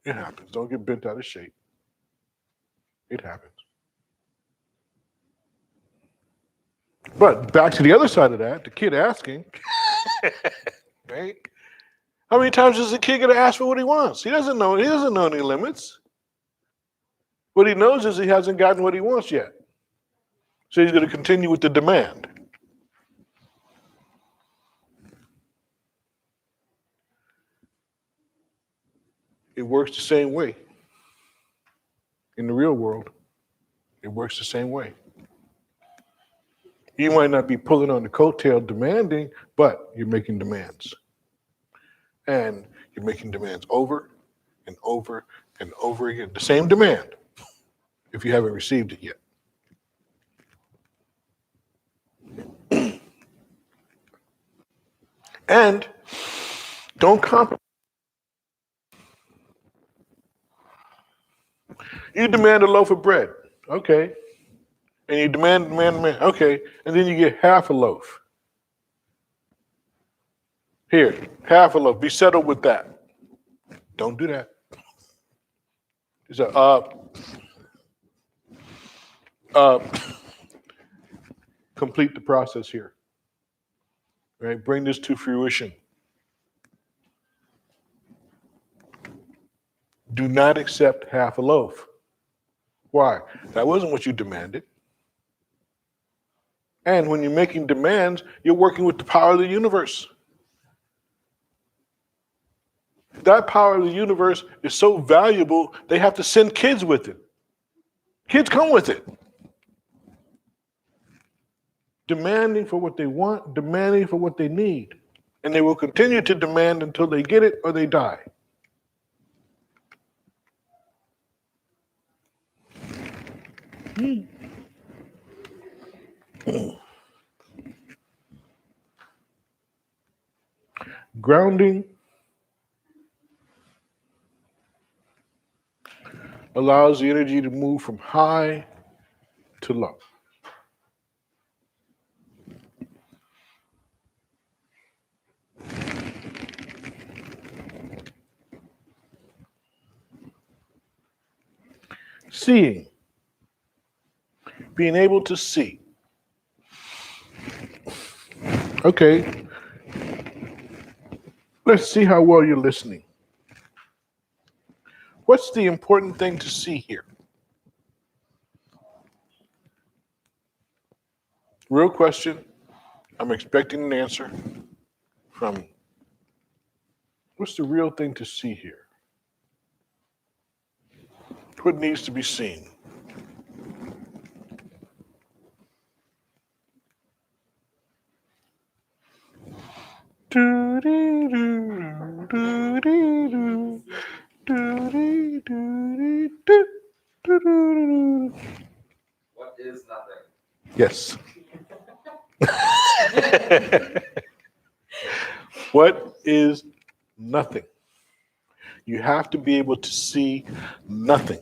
It happens. Don't get bent out of shape. It happens. But back to the other side of that, the kid asking, right? How many times is the kid going to ask for what he wants? He doesn't know. He doesn't know any limits. What he knows is he hasn't gotten what he wants yet. So he's going to continue with the demand. It works the same way. In the real world, it works the same way. You might not be pulling on the coattail demanding, but you're making demands. And you're making demands over and over and over again. The same demand, if you haven't received it yet. And don't compromise. You demand a loaf of bread, okay. And you demand, okay. And then you get half a loaf. Here, half a loaf. Be settled with that. Don't do that. So, complete the process here. Right? Bring this to fruition. Do not accept half a loaf. Why? That wasn't what you demanded. And when you're making demands, you're working with the power of the universe. That power of the universe is so valuable, they have to send kids with it. Kids come with it. Demanding for what they want, demanding for what they need. And they will continue to demand until they get it or they die. Grounding allows the energy to move from high to low. Seeing, being able to see. Okay, let's see how well you're listening. What's the important thing to see here? Real question. I'm expecting an answer from, what's the real thing to see here? What needs to be seen? What is nothing? Yes. What is nothing? You have to be able to see nothing.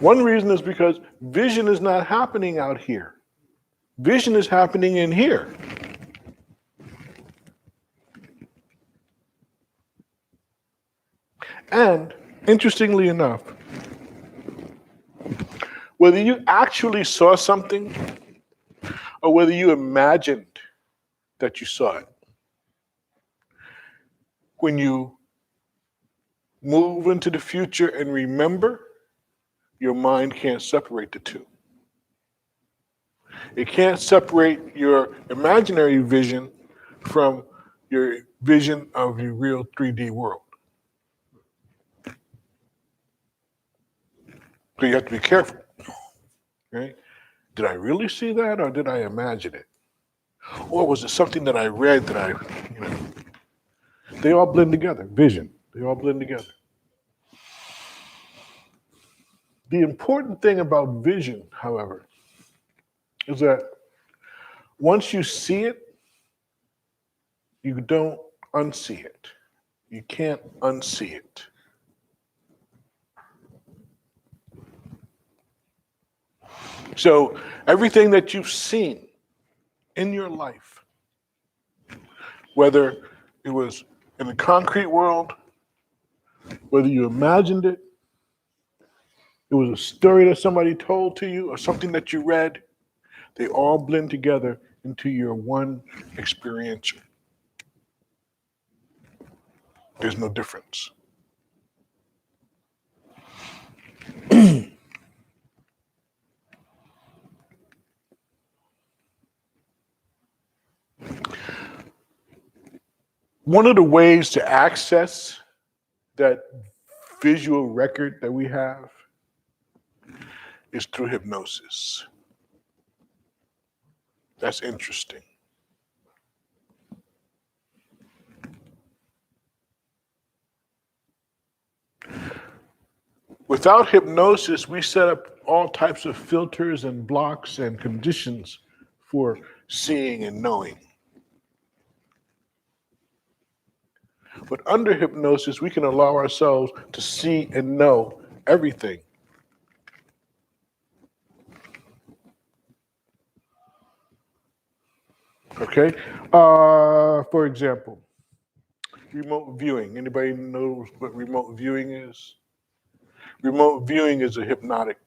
One reason is because vision is not happening out here. Vision is happening in here. And interestingly enough, whether you actually saw something or whether you imagined that you saw it, when you move into the future and remember, your mind can't separate the two. It can't separate your imaginary vision from your vision of your real 3D world. So you have to be careful, right? Did I really see that or did I imagine it? Or was it something that I read that they all blend together, vision, they all blend together. The important thing about vision, however, is that once you see it, you don't unsee it. You can't unsee it. So everything that you've seen in your life, whether it was in the concrete world, whether you imagined it, it was a story that somebody told to you or something that you read, they all blend together into your one experiential. There's no difference. One of the ways to access that visual record that we have is through hypnosis. That's interesting. Without hypnosis, we set up all types of filters and blocks and conditions for seeing and knowing. But under hypnosis, we can allow ourselves to see and know everything. Okay? For example, remote viewing. Anybody knows what remote viewing is? Remote viewing is a hypnotic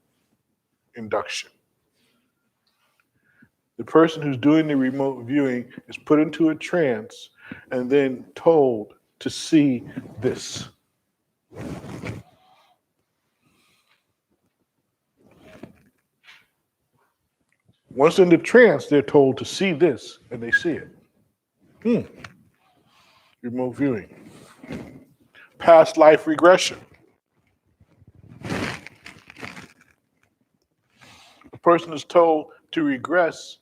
induction. The person who's doing the remote viewing is put into a trance and then told to see this. Once in the trance, they're told to see this, and they see it. Remote viewing. Past life regression. A person is told to regress.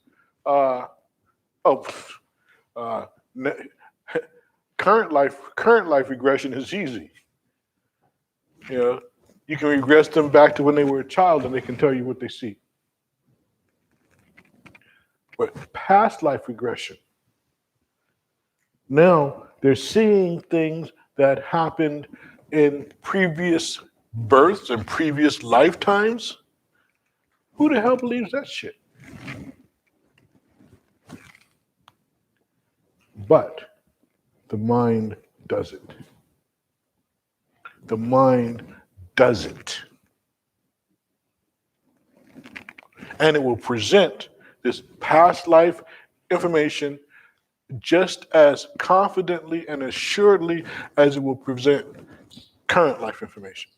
Current life regression is easy. You can regress them back to when they were a child, and they can tell you what they see. But past life regression, now they're seeing things that happened in previous births and previous lifetimes. Who the hell believes that shit? But the mind does it. The mind does it. And it will present this past life information just as confidently and assuredly as it will present current life information.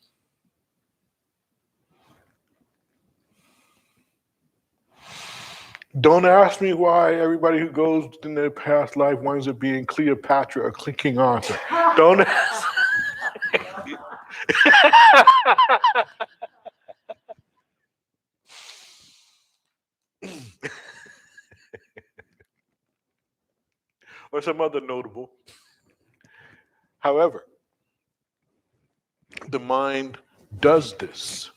Don't ask me why everybody who goes in their past life winds up being Cleopatra or King Arthur. Don't ask. Or some other notable. However, the mind does this.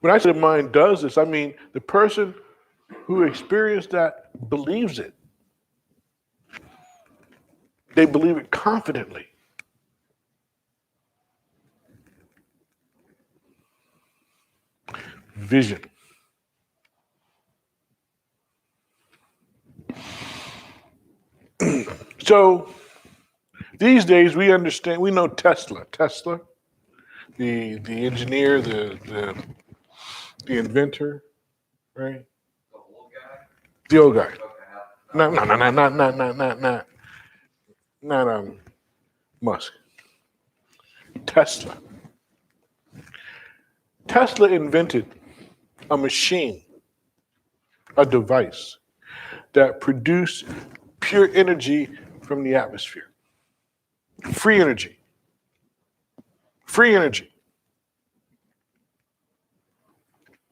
When I say the mind does this, I mean the person who experienced that believes it. They believe it confidently. vision. So these days we understand, we know Tesla. Tesla, the engineer, the inventor, right? The old guy? The old guy. Okay, No, not Musk. Tesla. Tesla invented a machine, a device that produced pure energy from the atmosphere. Free energy. Free energy.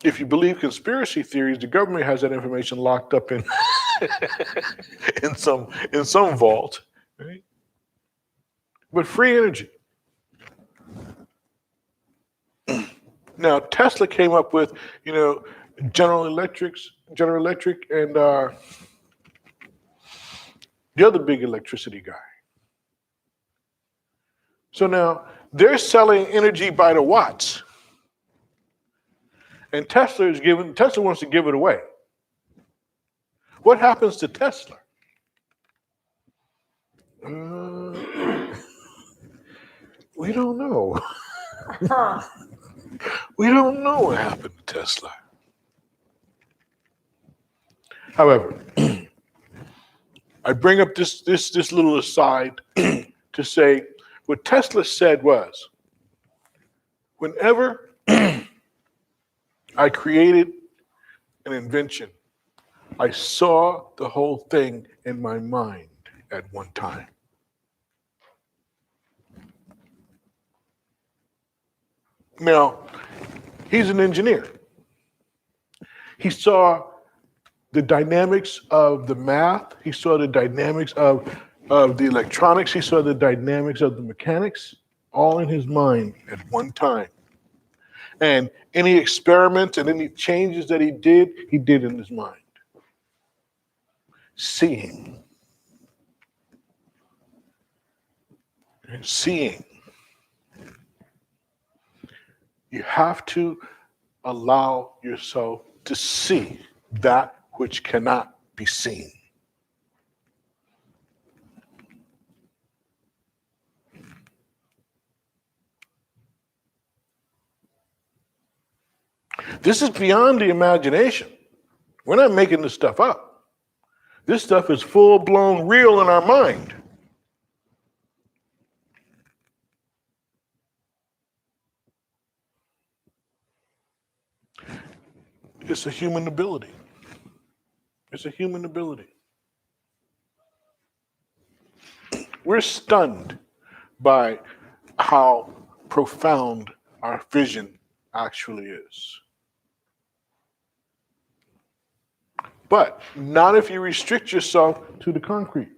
If you believe conspiracy theories, the government has that information locked up in in some vault, right? But free energy. Now Tesla came up with, General Electric, and the other big electricity guy. So now they're selling energy by the watts, and Tesla wants to give it away. What happens to Tesla? We don't know. We don't know what happened to Tesla. However, I bring up this little aside to say what Tesla said was, whenever I created an invention, I saw the whole thing in my mind at one time. Now, he's an engineer. He saw the dynamics of the math. He saw the dynamics of the electronics. He saw the dynamics of the mechanics, all in his mind at one time. And any experiments and any changes that he did in his mind. Seeing. You have to allow yourself to see that which cannot be seen. This is beyond the imagination. We're not making this stuff up. This stuff is full-blown real in our mind. It's a human ability. It's a human ability. We're stunned by how profound our vision actually is. But not if you restrict yourself to the concrete.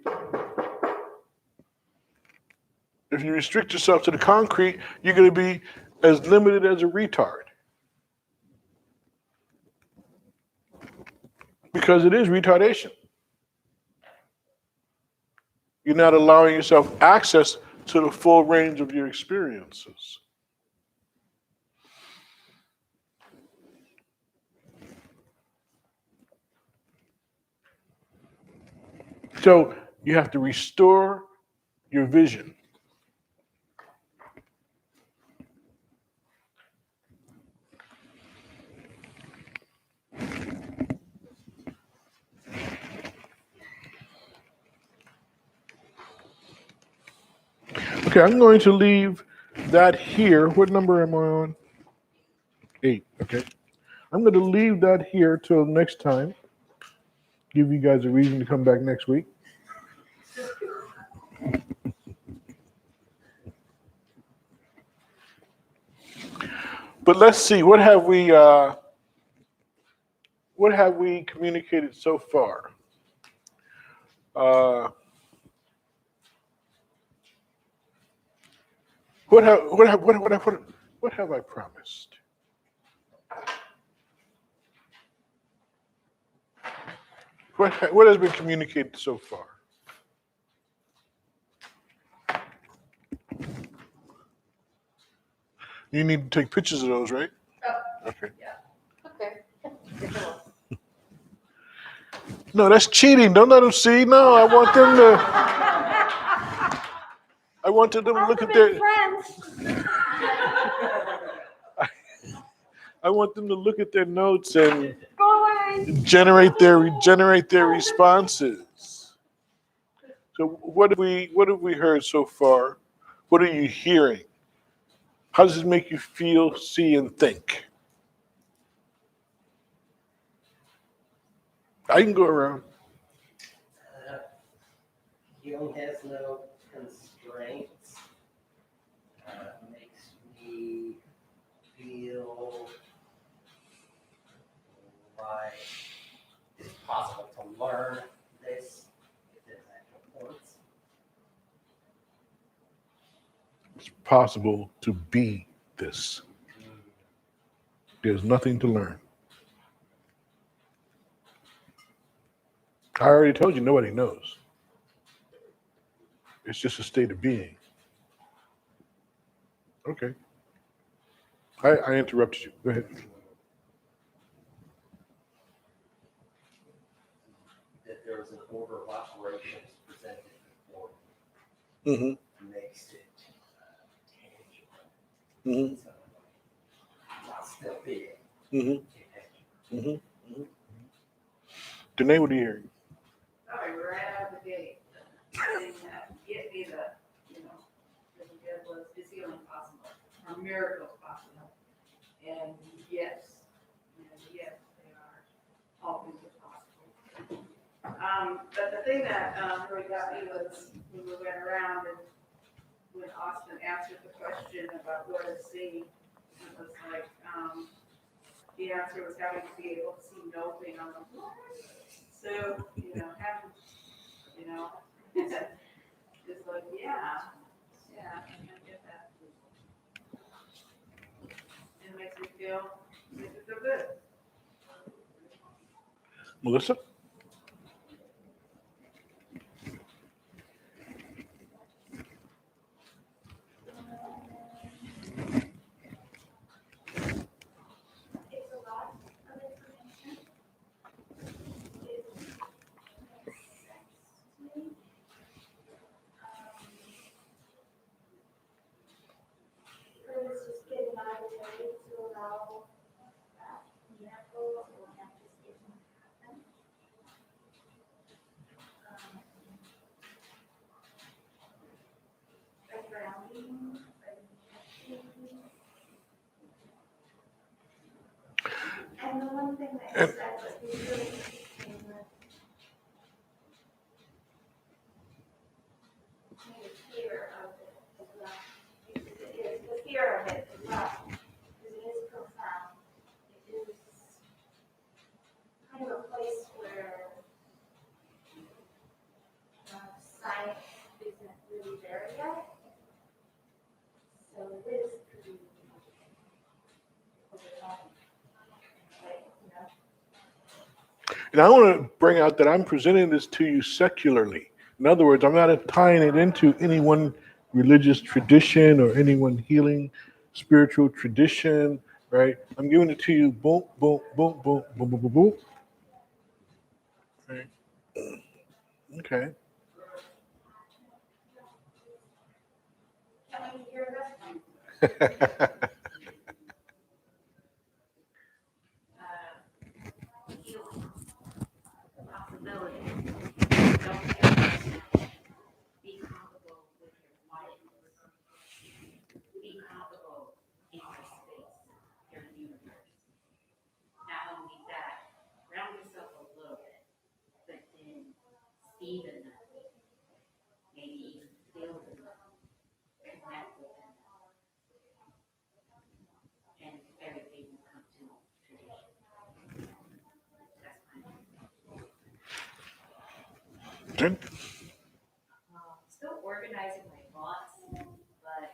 If you restrict yourself to the concrete, you're going to be as limited as a retard. Because it is retardation. You're not allowing yourself access to the full range of your experiences. So you have to restore your vision. Okay, I'm going to leave that here. What number am I on? 8, okay. I'm going to leave that here till next time. Give you guys a reason to come back next week. But let's see, what have we communicated so far? What have I promised? What has been communicated so far? You need to take pictures of those, right? Oh, Okay. yeah. Okay. Different one. No, that's cheating. Don't let them see. No, I want them to look at their. friends. I want them to look at their notes and Go away. generate their responses. So what have we heard so far? What are you hearing? How does it make you feel, see, and think? I can go around. Jung has no constraints. Makes me feel like it's possible to learn this if there's actual points. It's possible to be this. There's nothing to learn. I already told you nobody knows. It's just a state of being. Okay. I interrupted you. Go ahead. That there's an order of operations presented before Mm-hmm. makes it tangible. Mm-hmm. So, while still being Mm-hmm. intangible. Mm-hmm. Danae, what are you hearing? All right, we're right out of the gate. And get me the, it was, is healing possible? Are miracles possible? And yes, they are. All things are possible. But the thing that really got me was when we went around and when Austin answered the question about what is seeing, it was like, the answer was having to be able to see no thing on the floor. So, having, it's like, yeah, I get that. And it makes me feel good. Melissa? It's a lot of information. It makes sense to me. But it's just getting out of the way to allow that miracle or manifestation to happen. By grounding, by connecting. And the one thing that you said was really interesting was the fear of it as well. Because it is the fear of it as well. Because it is profound. It is kind of a place where science isn't really there yet. So it is pretty overwhelming. And I want to bring out that I'm presenting this to you secularly. In other words, I'm not tying it into any one religious tradition or any one healing spiritual tradition, right? I'm giving it to you boom, boom, boom, boom, boom, boom, boom, boom. Right. Okay. Can we hear this? Healing. Possibility. Don't be comfortable with your life. Be comfortable in your space, your universe. Not only that, ground yourself a little bit, but then see the nothing. Maybe even feel the nothing. Connect with the nothing. And everything will come to fruition. That's my Jen? Still organizing my thoughts, but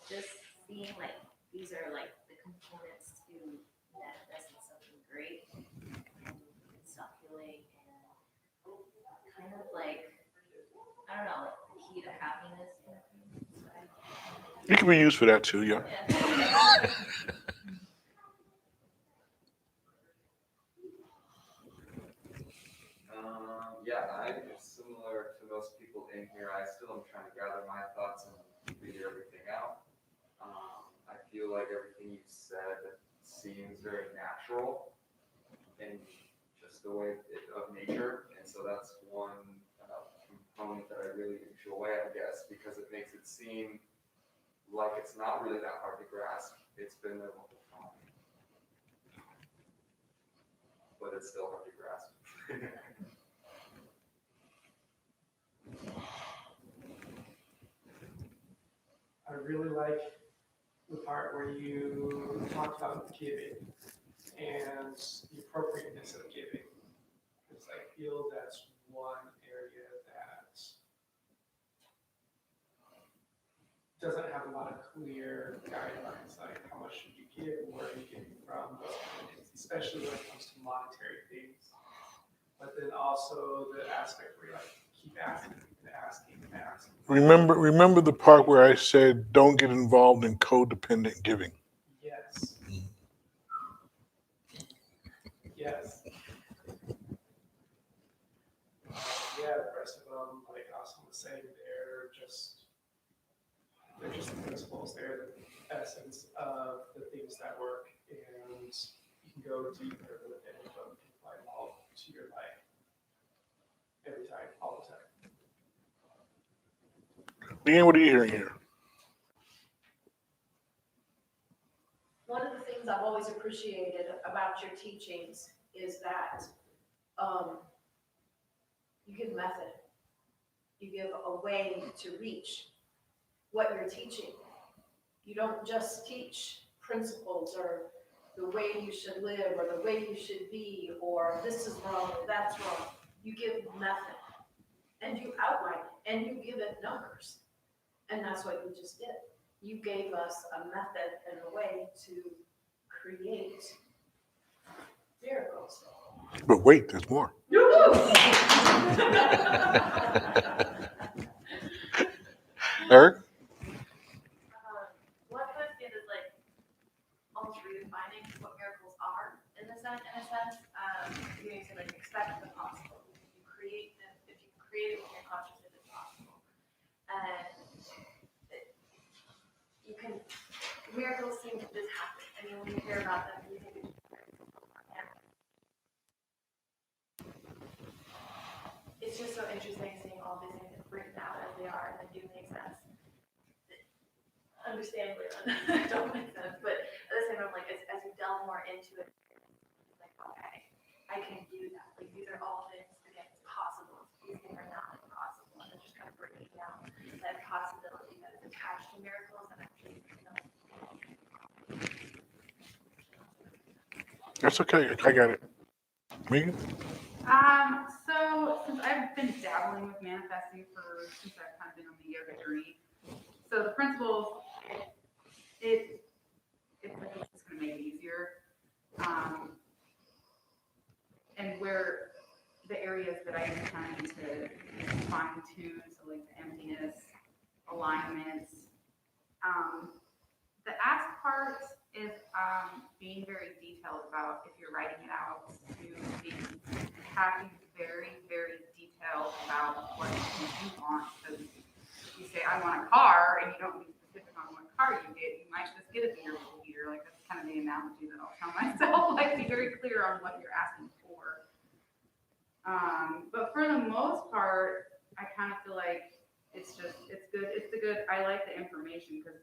just seeing like these are like the components to manifesting something great and stop feeling and kind of like I don't know, like the key to happiness kind of thing. You can be used for that too, yeah. Yeah. seems very natural in just the way of nature. And so that's one component that I really enjoy, I guess, because it makes it seem like it's not really that hard to grasp. It's been there the whole time. But it's still hard to grasp. I really like the part where you talk about giving and the appropriateness of giving. Because I feel that's one area that doesn't have a lot of clear guidelines, like how much should you give, where are you giving from, those kind of things, especially when it comes to monetary things. But then also the aspect where you like keep asking and asking and asking. Remember the part where I said don't get involved in codependent giving. Yes. Yes. Yeah, the rest of them, like Austin was saying, they're just the principles. They're the essence of the things that work, and you can go deeper with any of them and apply them all to your life. Every time, all the time. Leanne, what are you hearing here? One of the things I've always appreciated about your teachings is that you give method. You give a way to reach what you're teaching. You don't just teach principles or the way you should live or the way you should be or this is wrong or that's wrong. You give method and you outline it and you give it numbers. And that's what you just did. You gave us a method and a way to create miracles. But wait, there's more. Eric? What I kind of get is like almost redefining what miracles are in a sense. You need to like expect the possible. If you create them, if you create it with your consciousness, it's possible. And you can miracles seem to just happen. I mean, when you hear about them, you think it's just so interesting seeing all these things written out as they are, and they do make sense. Understandably, don't make sense, but at the same time, like as you delve more into it, it's like, okay, I can do that. Like these are all things again, it's possible. These things are not impossible, and it's just kind of breaking down that possibility that is attached to miracles and actually, That's okay. I got it. Megan? So since I've been dabbling with manifesting since I've kind of been on the yoga journey, so the principles, it's like it's just gonna make it easier. And where the areas that I am trying to fine tune, so like the emptiness, alignments. The ask part is being very detailed about if you're writing it out to having very, very detailed about what you want. Because you say, I want a car, and you don't be specific on what car you get, you might just get a bigger heater. Like that's kind of the analogy that I'll tell myself. Like be very clear on what you're asking for. But for the most part, I kind of feel like it's good. I like the information because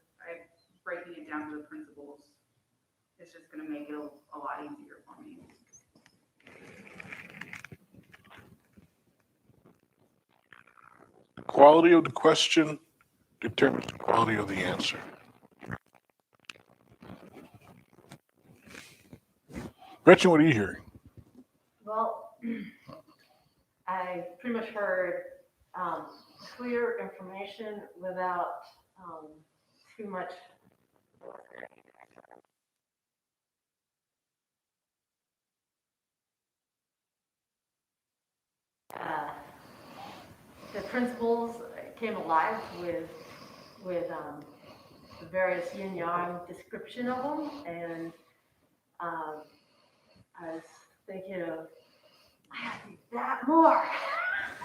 breaking it down to the principles is just going to make it a lot easier for me. The quality of the question determines the quality of the answer. Gretchen, what are you hearing? Well, I pretty much heard clear information without too much. The principles came alive with the various yin yang description of them, and I was thinking of I gotta do that more.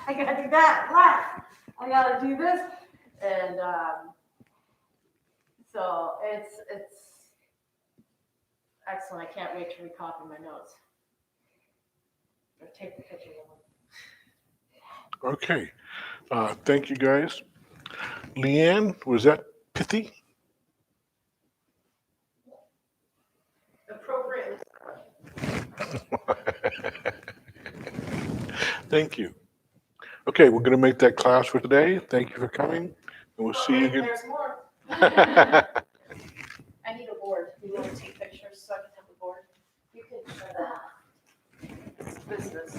I gotta do that less. I gotta do this, and so it's excellent. I can't wait to recopy my notes. Or take the picture of them. Okay. Thank you, guys. Leanne, was that pithy? Appropriately. Thank you. Okay, we're going to make that class for today. Thank you for coming, and we'll see you again. There's more. Okay. I need a board. You want to take pictures so I can have a board? You can, business.